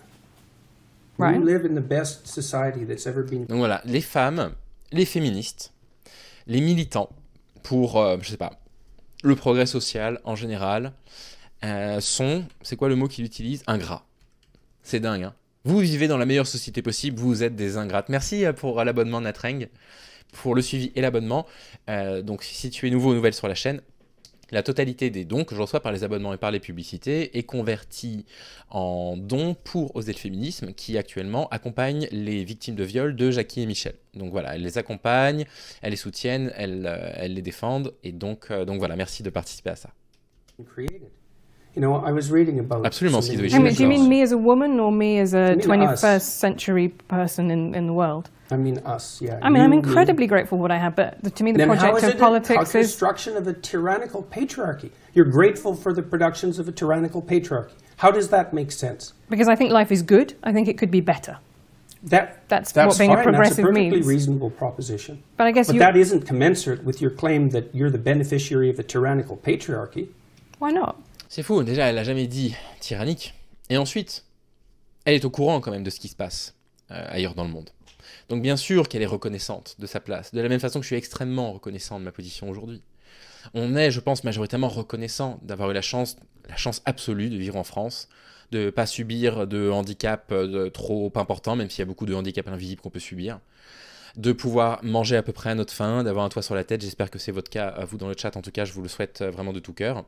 Right. You live in the best society that's ever been. Donc voilà, les femmes, les féministes, les militants pour, je sais pas, le progrès social en général, sont, c'est quoi le mot qu'il utilise? Ingrats. C'est dingue, hein. Vous vivez dans la meilleure société possible, vous êtes des ingrates. Merci pour l'abonnement Natreng, pour le suivi et l'abonnement. Donc si tu es nouveau ou nouvelle sur la chaîne, la totalité des dons que je reçois par les abonnements et par les publicités est convertie en dons pour Oser le féminisme, qui actuellement accompagne les victimes de viol de Jackie et Michel. Donc voilà, elles les accompagnent, elles les soutiennent, elles les défendent, et donc voilà, merci de participer à ça. You know, I was reading about. Absolument, ce qu'ils doivent Do you mean me as a woman or me as a 21st century person in the world? I mean us, yeah. I mean, I'm incredibly grateful for what I have, but to me the project of politics is... construction of a tyrannical patriarchy. You're grateful for the productions of a tyrannical patriarchy. How does that make sense? Because I think life is good. I think it could be better. That's what being fine. a progressive That's a perfectly means. reasonable proposition. But I guess that isn't commensurate with your claim that you're the beneficiary of a tyrannical patriarchy. Why not? C'est fou, déjà elle n'a jamais dit tyrannique, et ensuite, elle est au courant quand même de ce qui se passe ailleurs dans le monde. Donc bien sûr qu'elle est reconnaissante de sa place, de la même façon que je suis extrêmement reconnaissant de ma position aujourd'hui. On est, je pense, majoritairement reconnaissant d'avoir eu la chance absolue de vivre en France, de ne pas subir de handicap trop important, même s'il y a beaucoup de handicaps invisibles qu'on peut subir, de pouvoir manger à peu près à notre faim, d'avoir un toit sur la tête. J'espère que c'est votre cas, à vous dans le chat, en tout cas je vous le souhaite vraiment de tout cœur.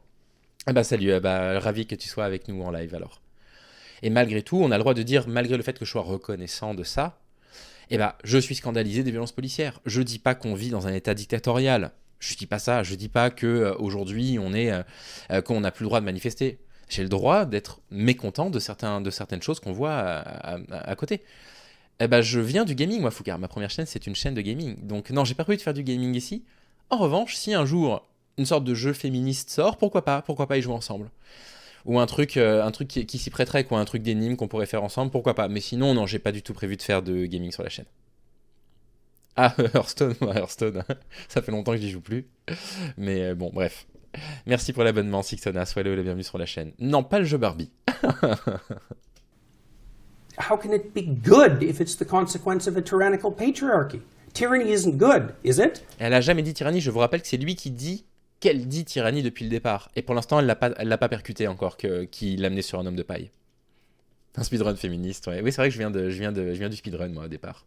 Salut, ravi que tu sois avec nous en live alors. Et malgré tout, on a le droit de dire, malgré le fait que je sois reconnaissant de ça, je suis scandalisé des violences policières. Je dis pas qu'on vit dans un état dictatorial. Je dis pas ça. Je dis pas que aujourd'hui qu'on n'a plus le droit de manifester. J'ai le droit d'être mécontent de certaines choses qu'on voit à côté. Je viens du gaming, moi, Foucard. Ma première chaîne, c'est une chaîne de gaming. Donc non, j'ai pas prévu de faire du gaming ici. En revanche, si un jour une sorte de jeu féministe sort, pourquoi pas y jouer ensemble, ou un truc qui s'y prêterait, quoi, un truc d'énigme qu'on pourrait faire ensemble, pourquoi pas. Mais sinon, non, j'ai pas du tout prévu de faire de gaming sur la chaîne. Ah, Hearthstone, ça fait longtemps que j'y joue plus, mais bon, bref. Merci pour l'abonnement, Sixona, soyez le bienvenu sur la chaîne. Non, pas le jeu Barbie. How can it be good if it's the consequence of a tyrannical patriarchy? Tyranny isn't good, is it? Elle a jamais dit tyrannie, je vous rappelle que c'est lui qui dit qu'elle dit tyrannie depuis le départ. Et pour l'instant, elle l'a pas percuté encore, qu'il l'a amené sur un homme de paille. Un speedrun féministe, ouais. Oui, c'est vrai que je viens du speedrun, moi, au départ.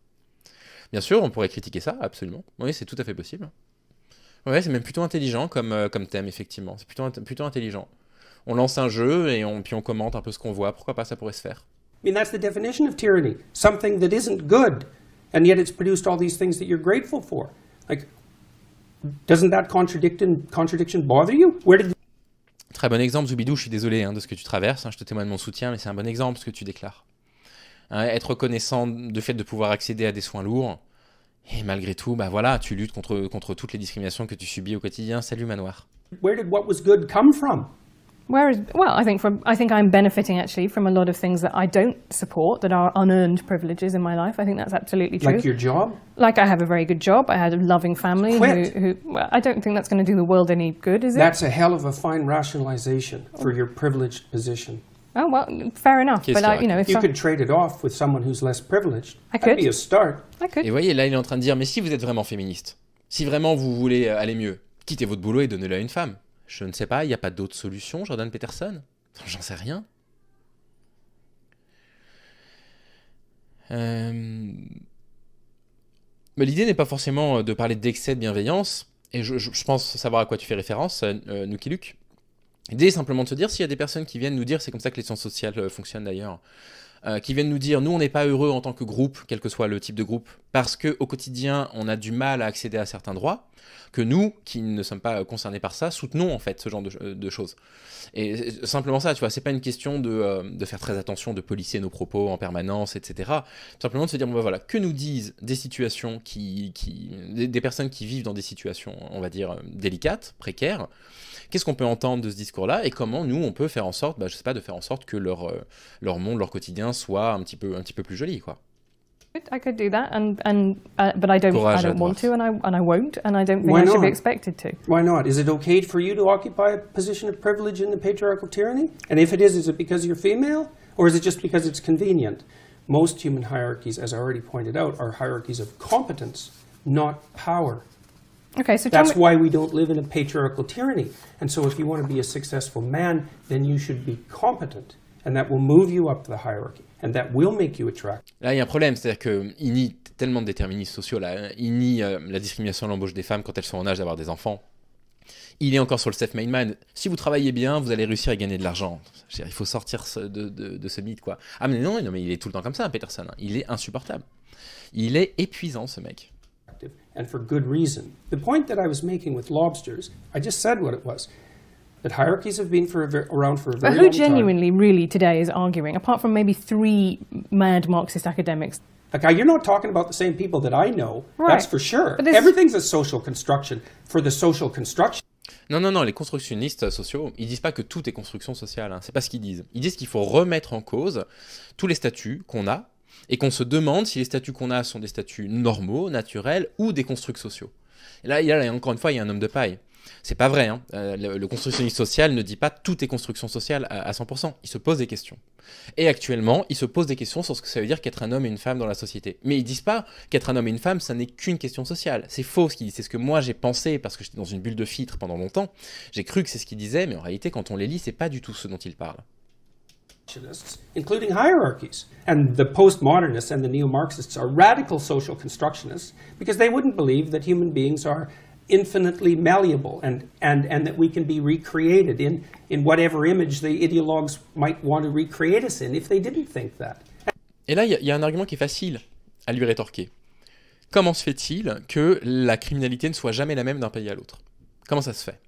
Bien sûr, on pourrait critiquer ça, absolument. Oui, c'est tout à fait possible. Ouais, c'est même plutôt intelligent comme thème, effectivement. C'est plutôt intelligent. On lance un jeu et puis on commente un peu ce qu'on voit. Pourquoi pas, ça pourrait se faire. I mean, that's the definition of tyranny. Something that isn't good. And yet it's produced all these things that you're grateful for. Like, doesn't that contradiction bother you? Where did Très bon exemple, Zoubidou, je suis désolé de ce que tu traverses, je te témoigne de mon soutien, mais c'est un bon exemple ce que tu déclares. Être reconnaissant du fait de pouvoir accéder à des soins lourds, et malgré tout, bah voilà, tu luttes contre toutes les discriminations que tu subis au quotidien. Salut Manoir. Where did what was good come from? Well, I think I'm benefiting actually from a lot of things that I don't support, that are unearned privileges in my life. I think that's absolutely true. Like your job? Like I have a very good job. I had a loving family. Quit. Well, I don't think that's going to do the world any good, is it? That's a hell of a fine rationalization for your privileged position. Oh well, fair enough. Qu'est-ce But qu'il if You could trade it off with someone who's less privileged. I That'd could. be a start. I could. Et voyez, là, il est en train de dire, mais si vous êtes vraiment féministe, si vraiment vous voulez aller mieux, quittez votre boulot et donnez-le à une femme. Je ne sais pas, il n'y a pas d'autre solution, Jordan Peterson? J'en sais rien. Mais l'idée n'est pas forcément de parler d'excès de bienveillance, et je pense savoir à quoi tu fais référence, Nuki Luke. L'idée est simplement de se dire, s'il y a des personnes qui viennent nous dire, c'est comme ça que les sciences sociales fonctionnent d'ailleurs, qui viennent nous dire, nous on n'est pas heureux en tant que groupe, quel que soit le type de groupe, parce qu'au quotidien on a du mal à accéder à certains droits, que nous, qui ne sommes pas concernés par ça, soutenons en fait ce genre de choses. Et simplement ça, tu vois, c'est pas une question de faire très attention, de policer nos propos en permanence, etc. Simplement de se dire, bon, bah, voilà, que nous disent des situations des personnes qui vivent dans des situations, on va dire, délicates, précaires. Qu'est-ce qu'on peut entendre de ce discours-là et comment nous, on peut faire en sorte, je sais pas, de faire en sorte que leur monde, leur quotidien soit un petit peu plus joli, quoi. I could do that, but I don't want to, and I won't, and I don't think Why I should be not? expected to. Why not? Is it okay for you to occupy a position of privilege in the patriarchal tyranny? And if it is it because you're female? Or is it just because it's convenient? Most human hierarchies, as I already pointed out, are hierarchies of competence, not power. Okay, so tell That's me, why we don't live in a patriarchal tyranny. And so if you want to be a successful man, then you should be competent. And that will move you up the hierarchy. And that will make you attractive. Là, il y a un problème, c'est-à-dire qu'il nie tellement de déterminismes sociaux, là. Il nie la discrimination à l'embauche des femmes quand elles sont en âge d'avoir des enfants. Il est encore sur le self-made man. Si vous travaillez bien, vous allez réussir à gagner de l'argent. Il faut sortir de ce mythe, quoi. Ah mais non, mais il est tout le temps comme ça, Peterson. Il est insupportable. Il est épuisant, ce mec. And for good reason. The point that I was making with lobsters, I just said what it was. That hierarchies have been around for a but very who long time. genuinely, really, today is arguing, apart from maybe 3 mad Marxist academics? Okay, you're not talking about the same people that I know. Right. That's for sure. But this- Everything's a social construction for the social construction. Non, les constructionnistes sociaux, ils disent pas que tout est construction sociale, hein. C'est pas ce qu'ils disent. Ils disent qu'il faut remettre en cause tous les statuts qu'on a et qu'on se demande si les statuts qu'on a sont des statuts normaux, naturels ou des constructs sociaux. Et là, encore une fois, il y a un homme de paille. C'est pas vrai, hein. Le constructionniste social ne dit pas tout est construction sociale à 100%. Il se pose des questions. Et actuellement, il se pose des questions sur ce que ça veut dire qu'être un homme et une femme dans la société. Mais ils disent pas qu'être un homme et une femme, ça n'est qu'une question sociale. C'est faux ce qu'ils disent. C'est ce que moi j'ai pensé parce que j'étais dans une bulle de filtre pendant longtemps. J'ai cru que c'est ce qu'ils disaient, mais en réalité, quand on les lit, c'est pas du tout ce dont ils parlent. Including hierarchies. And the postmodernists and the neo-Marxists are radical social constructionists because they wouldn't believe that human beings are infinitely malleable and that we can be recreated in whatever image the ideologues might want to recreate us in if they didn't think that. Et là, il y a un argument qui est facile à lui rétorquer. Comment se fait-il que la criminalité ne soit jamais la même d'un pays à l'autre? Comment ça se fait?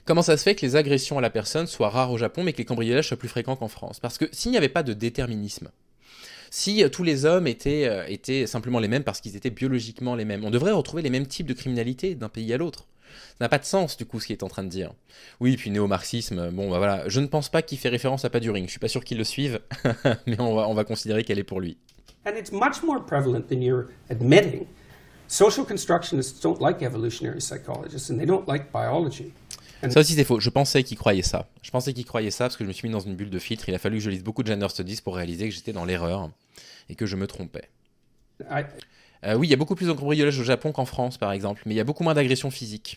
Comment ça se fait que les agressions à la personne soient rares au Japon, mais que les cambriolages soient plus fréquents qu'en France? Parce que s'il n'y avait pas de déterminisme, si tous les hommes étaient simplement les mêmes parce qu'ils étaient biologiquement les mêmes, on devrait retrouver les mêmes types de criminalité d'un pays à l'autre. Ça n'a pas de sens, du coup, ce qu'il est en train de dire. Oui, puis néo-marxisme, bon, bah voilà, je ne pense pas qu'il fait référence à Paduring, je suis pas sûr qu'il le suive, mais on va considérer qu'elle est pour lui. And it's much more prevalent than you're admitting. Social constructionists don't like evolutionary psychologists and they don't like biology. Ça aussi c'est faux, je pensais qu'il croyait ça. Je pensais qu'il croyait ça parce que je me suis mis dans une bulle de filtre. Il a fallu que je lise beaucoup de gender studies pour réaliser que j'étais dans l'erreur et que je me trompais. Oui, il y a beaucoup plus de cambriolage au Japon qu'en France par exemple, mais il y a beaucoup moins d'agressions physiques.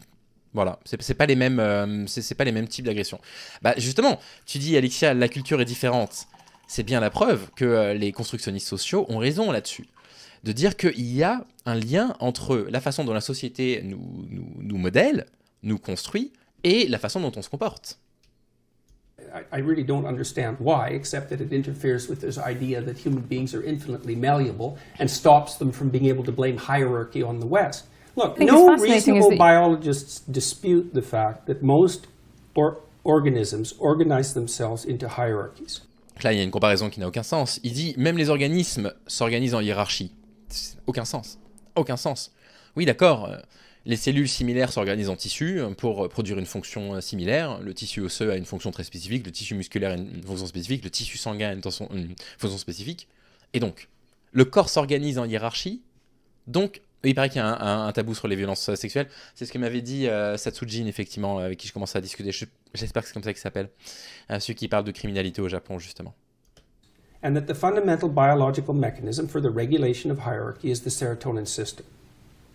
Voilà, c'est pas les mêmes, c'est pas les mêmes types d'agressions. Bah justement, tu dis Alexia, la culture est différente. C'est bien la preuve que les constructionnistes sociaux ont raison là-dessus. De dire qu'il y a un lien entre la façon dont la société nous modèle, nous construit, et la façon dont on se comporte. I really don't understand why, except that it interferes with this idea that human beings are infinitely malleable and stops them from being able to blame hierarchy on the West. Look, no reasonable biologists dispute the fact that most organisms organize themselves into hierarchies. Là, il y a une comparaison qui n'a aucun sens. Il dit, même les organismes s'organisent en hiérarchie. Aucun sens. Aucun sens. Oui, d'accord, les cellules similaires s'organisent en tissus pour produire une fonction similaire. Le tissu osseux a une fonction très spécifique, le tissu musculaire a une fonction spécifique, le tissu sanguin a une fonction spécifique. Et donc, le corps s'organise en hiérarchie. Donc, il paraît qu'il y a un tabou sur les violences sexuelles. C'est ce que m'avait dit Satsujin, effectivement, avec qui je commençais à discuter. J'espère que c'est comme ça qu'il s'appelle. Celui qui parle de criminalité au Japon, justement. And that the fundamental biological mechanism for the regulation of hierarchy is the serotonin system.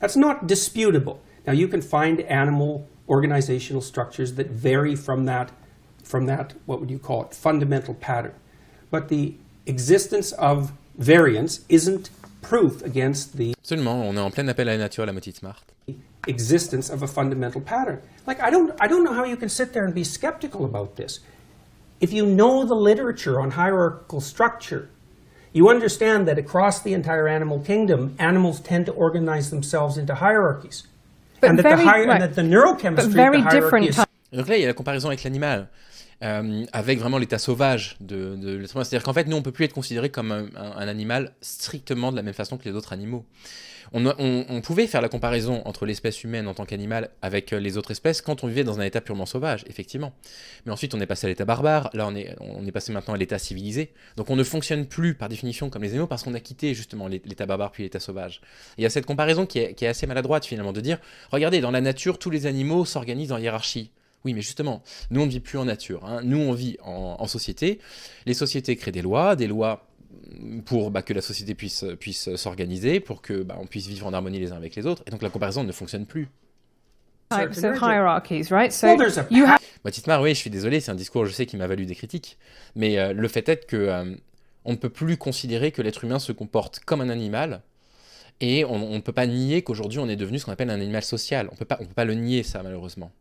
That's not disputable. Now, you can find animal organizational structures that vary from that, what would you call it, fundamental pattern. But the existence of variance isn't proof against the Absolument, on est en plein appel à la nature, la motite smart. existence of a fundamental pattern. Like, I don't know how you can sit there and be skeptical about this. If you know the literature on hierarchical structure, you understand that across the entire animal kingdom, animals tend to organize themselves into hierarchies. And that the neurochemistry of the hierarchy is... Donc là, il y a la comparaison avec l'animal, avec vraiment l'état sauvage de l'être humain. C'est-à-dire qu'en fait, nous, on ne peut plus être considéré comme un animal strictement de la même façon que les autres animaux. On pouvait faire la comparaison entre l'espèce humaine en tant qu'animal avec les autres espèces quand on vivait dans un état purement sauvage, effectivement. Mais ensuite, on est passé à l'état barbare, là on est passé maintenant à l'état civilisé. Donc on ne fonctionne plus par définition comme les animaux parce qu'on a quitté justement l'état barbare puis l'état sauvage. Et il y a cette comparaison qui est assez maladroite finalement, de dire, regardez, dans la nature, tous les animaux s'organisent en hiérarchie. Oui, mais justement, nous on ne vit plus en nature, hein. Nous on vit en société. Les sociétés créent des lois pour que la société puisse s'organiser, pour que on puisse vivre en harmonie les uns avec les autres, et donc la comparaison ne fonctionne plus. Types of hierarchies, right? So Titmar, oui, je suis désolé, c'est un discours, je sais, qui m'a valu des critiques, mais le fait est que on ne peut plus considérer que l'être humain se comporte comme un animal, et on ne peut pas nier qu'aujourd'hui on est devenu ce qu'on appelle un animal social. On peut pas le nier, ça, malheureusement.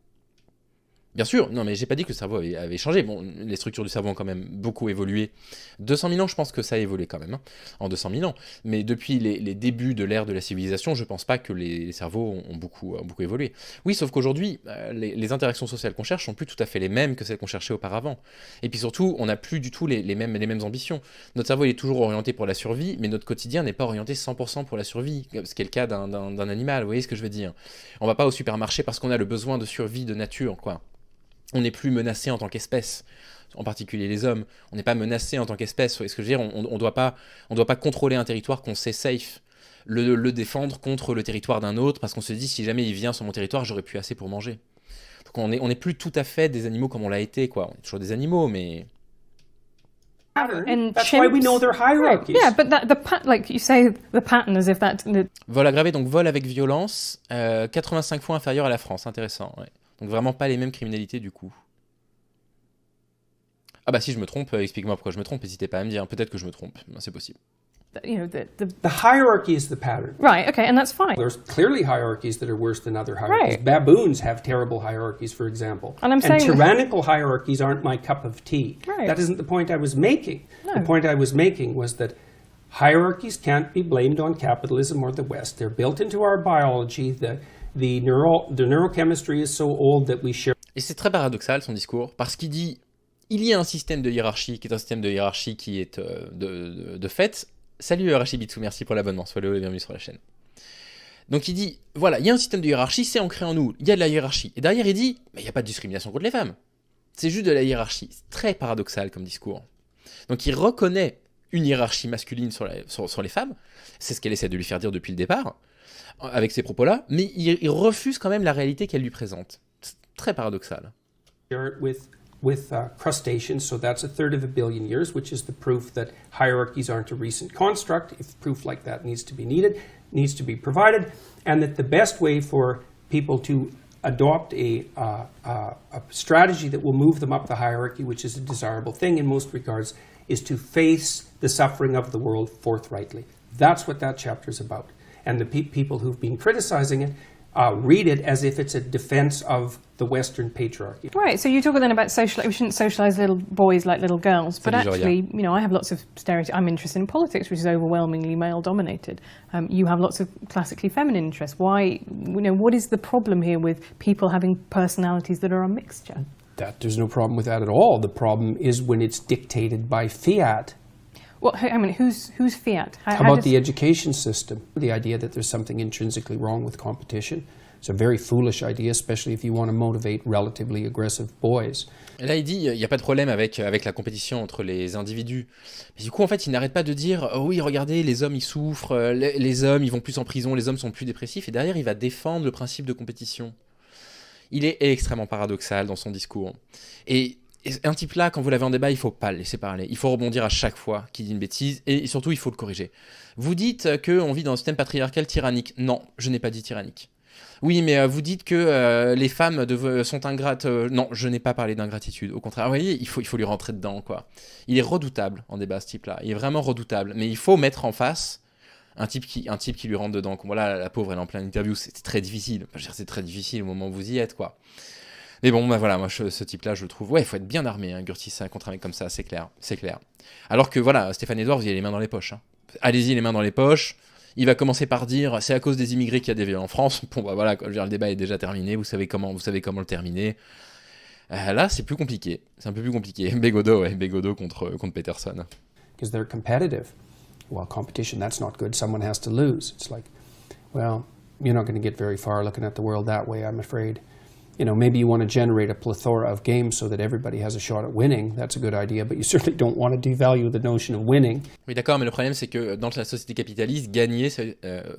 Bien sûr, non, mais j'ai pas dit que le cerveau avait changé. Bon, les structures du cerveau ont quand même beaucoup évolué. 200 000 ans, je pense que ça a évolué quand même, hein, en 200 000 ans. Mais depuis les débuts de l'ère de la civilisation, je pense pas que les cerveaux ont beaucoup évolué. Oui, sauf qu'aujourd'hui, les interactions sociales qu'on cherche sont plus tout à fait les mêmes que celles qu'on cherchait auparavant. Et puis surtout, on n'a plus du tout les mêmes ambitions. Notre cerveau, il est toujours orienté pour la survie, mais notre quotidien n'est pas orienté 100% pour la survie, ce qui est le cas d'un animal, vous voyez ce que je veux dire. On va pas au supermarché parce qu'on a le besoin de survie de nature, quoi. On n'est plus menacé en tant qu'espèce, en particulier les hommes. On n'est pas menacé en tant qu'espèce. Vous voyez ce que je veux dire ? On doit pas contrôler un territoire qu'on sait safe, le défendre contre le territoire d'un autre, parce qu'on se dit, si jamais il vient sur mon territoire, j'aurai plus assez pour manger. Donc on n'est plus tout à fait des animaux comme on l'a été, quoi. On est toujours des animaux, mais... And That's why we know their hierarchies. Yeah, but like you say, the pattern as if that... Vol aggravé, donc vol avec violence, 85 fois inférieur à la France. Intéressant, ouais. Donc vraiment pas les mêmes criminalités du coup. Ah bah si je me trompe, explique-moi pourquoi je me trompe, n'hésitez pas à me dire, peut-être que je me trompe, c'est possible. You know, the hierarchy is the pattern. Right, okay, and that's fine. There's clearly hierarchies that are worse than other hierarchies. Right. Baboons have terrible hierarchies, for example. And I'm saying tyrannical hierarchies aren't my cup of tea. Right. That isn't the point I was making. No. The point I was making was that hierarchies can't be blamed on capitalism or the West. They're built into our biology. The neurochemistry is so old that we share. Et c'est très paradoxal son discours, parce qu'il dit il y a un système de hiérarchie qui est un système de hiérarchie qui est de fait. Salut Rachibitsu, merci pour l'abonnement, sois le bienvenu sur la chaîne. Donc il dit voilà, il y a un système de hiérarchie, c'est ancré en nous, il y a de la hiérarchie. Et derrière il dit mais il n'y a pas de discrimination contre les femmes. C'est juste de la hiérarchie. C'est très paradoxal comme discours. Donc il reconnaît une hiérarchie masculine sur les femmes, c'est ce qu'elle essaie de lui faire dire depuis le départ, avec ces propos-là, mais il refuse quand même la réalité qu'elle lui présente. C'est très paradoxal. With crustaceans, so that's 1/3 of a billion years, which is the proof that hierarchies aren't a recent construct. If proof like that needs to be provided, and that the best way for people to adopt a strategy that will move them up the hierarchy, which is a desirable thing in most regards, is to face the suffering of the world forthrightly. That's what that chapter is about. And the people who've been criticizing it, read it as if it's a defense of the Western patriarchy. Right, so you talk then about we shouldn't socialise little boys like little girls, but Salut, Georgia. actually, I have lots of stereotypes. I'm interested in politics, which is overwhelmingly male-dominated. You have lots of classically feminine interests. Why, what is the problem here with people having personalities that are a mixture? There's no problem with that at all. The problem is when it's dictated by fiat. Well, I mean, who's fiat? How about the education system? The idea that there's something intrinsically wrong with competition. It's a very foolish idea, especially if you want to motivate relatively aggressive boys. Et là, il dit, il n'y a pas de problème avec la compétition entre les individus. Mais du coup, en fait, il n'arrête pas de dire, oh oui, regardez, les hommes, ils souffrent, les hommes, ils vont plus en prison, les hommes sont plus dépressifs. Et derrière, il va défendre le principe de compétition. Il est extrêmement paradoxal dans son discours. Et un type là, quand vous l'avez en débat, il ne faut pas le laisser parler. Il faut rebondir à chaque fois qu'il dit une bêtise, et surtout, il faut le corriger. Vous dites qu'on vit dans un système patriarcal tyrannique. Non, je n'ai pas dit tyrannique. Oui, mais vous dites que les femmes sont ingrates. Non, je n'ai pas parlé d'ingratitude. Au contraire, vous voyez, il faut lui rentrer dedans, quoi. Il est redoutable en débat, ce type-là. Il est vraiment redoutable. Mais il faut mettre en face un type qui lui rentre dedans. Voilà, la pauvre, elle est en pleine interview. C'est très difficile. Enfin, je veux dire, c'est très difficile au moment où vous y êtes, quoi. Mais bon, bah voilà, moi, ce type-là, je le trouve... Ouais, il faut être bien armé, hein, Curtis, contre un mec comme ça, c'est clair. Alors que, voilà, Stéphane Edouard, vous y avez les mains dans les poches. Hein. Allez-y, les mains dans les poches. Il va commencer par dire, c'est à cause des immigrés qu'il y a des viols en France. Bon, bah voilà, je veux dire, le débat est déjà terminé, vous savez comment le terminer. Là, c'est plus compliqué. C'est un peu plus compliqué. Bégodeau contre Peterson. Because they're competitive. Well, competition, that's not good. Someone has to lose. It's like, well, you're not going to get very far looking at the world that way, I'm afraid. Maybe you want to generate a plethora of games so that everybody has a shot at winning. That's a good idea, but you certainly don't want to devalue the notion of winning. Oui, d'accord, mais le problème, c'est que dans la société capitaliste, gagner,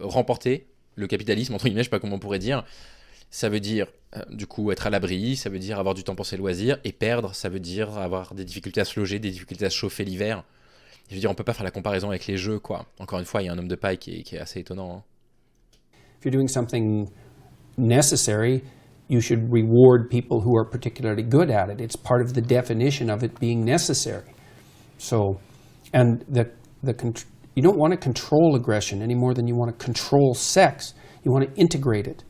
remporter le capitalisme, entre guillemets, je sais pas comment on pourrait dire, ça veut dire, du coup, être à l'abri, ça veut dire avoir du temps pour ses loisirs, et perdre, ça veut dire avoir des difficultés à se loger, des difficultés à se chauffer l'hiver. Je veux dire, on peut pas faire la comparaison avec les jeux, quoi. Encore une fois, il y a un homme de paille qui est assez étonnant. Hein. If you're doing something necessary, you should reward people who are particularly good at it. It's part of the definition of it being necessary. So, and you don't want to control aggression any more than you want to control sex. You want to integrate it.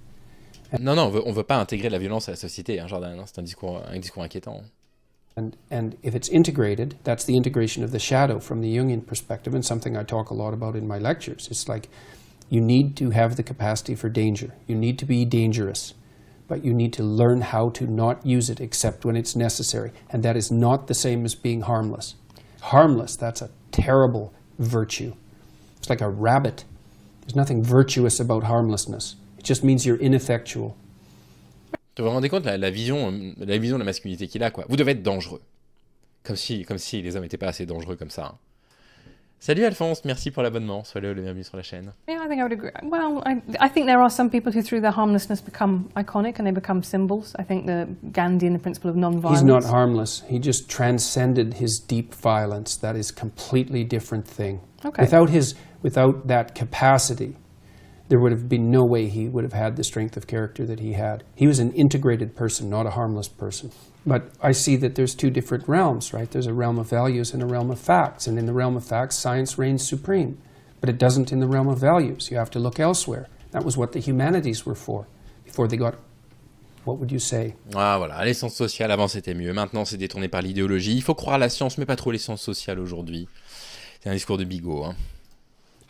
Non, on veut pas intégrer la violence à la société, hein, Jordan. Hein, c'est un discours inquiétant. And if it's integrated, that's the integration of the shadow from the Jungian perspective, and something I talk a lot about in my lectures. It's like you need to have the capacity for danger. You need to be dangerous. But you need to learn how to not use it except when it's necessary. And that is not the same as being harmless. Harmless, that's a terrible virtue. It's like a rabbit. There's nothing virtuous about harmlessness. It just means you're ineffectual. Vous vous rendez compte la vision de la masculinité qu'il a, quoi. Vous devez être dangereux. Comme si les hommes n'étaient pas assez dangereux comme ça. Hein. Salut Alphonse, merci pour l'abonnement. Sois le bienvenu sur la chaîne. Yeah, I think I would agree. Well, I think there are some people who, through their harmlessness, become iconic and they become symbols. I think the Gandhi and the principle of non-violence. He's not harmless. He just transcended his deep violence. That is a completely different thing. Okay. Without that capacity, there would have been no way he would have had the strength of character that he had. He was an integrated person, not a harmless person. But I see that there's two different realms, right? There's a realm of values and a realm of facts. And in the realm of facts, science reigns supreme. But it doesn't in the realm of values. You have to look elsewhere. That was what the humanities were for, before they got, what would you say? Ah voilà, les sciences sociales, avant c'était mieux. Maintenant c'est détourné par l'idéologie. Il faut croire à la science, mais pas trop les sciences sociales aujourd'hui. C'est un discours de bigot. Hein.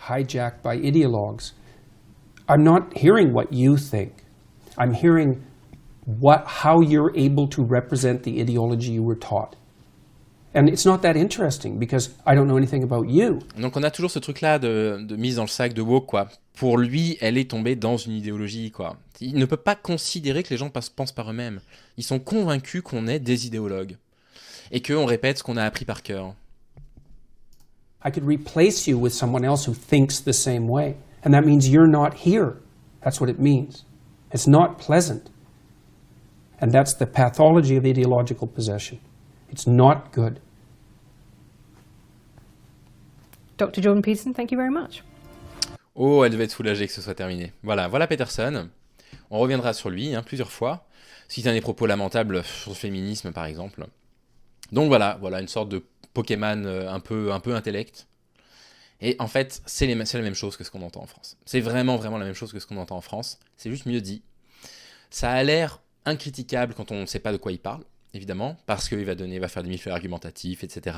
Hijacked by ideologues. I'm not hearing what you think. I'm hearing how you're able to represent the ideology you were taught. And it's not that interesting because I don't know anything about you. Donc on a toujours ce truc-là de mise dans le sac de woke, quoi. Pour lui, elle est tombée dans une idéologie, quoi. Il ne peut pas considérer que les gens pensent par eux-mêmes. Ils sont convaincus qu'on est des idéologues. Et qu'on répète ce qu'on a appris par cœur. I could replace you with someone else who thinks the same way. And that means you're not here. That's what it means. It's not pleasant. And that's the pathology of ideological possession. It's not good. Dr. Jordan Peterson, thank you very much. Oh, elle devait être soulagée que ce soit terminé. Voilà Peterson. On reviendra sur lui plusieurs fois. Si tu as des propos lamentables sur le féminisme, par exemple. Donc voilà une sorte de Pokémon un peu intellect. Et en fait, c'est la même chose que ce qu'on entend en France. C'est vraiment, vraiment la même chose que ce qu'on entend en France. C'est juste mieux dit. Ça a l'air incritiquable quand on ne sait pas de quoi il parle, évidemment, parce qu'il va faire des millefeuilles argumentatifs, etc.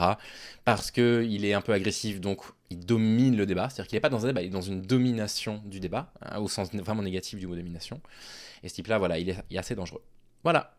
Parce qu'il est un peu agressif, donc il domine le débat. C'est-à-dire qu'il n'est pas dans un débat, il est dans une domination du débat, hein, au sens vraiment négatif du mot domination. Et ce type-là, voilà, il est assez dangereux. Voilà.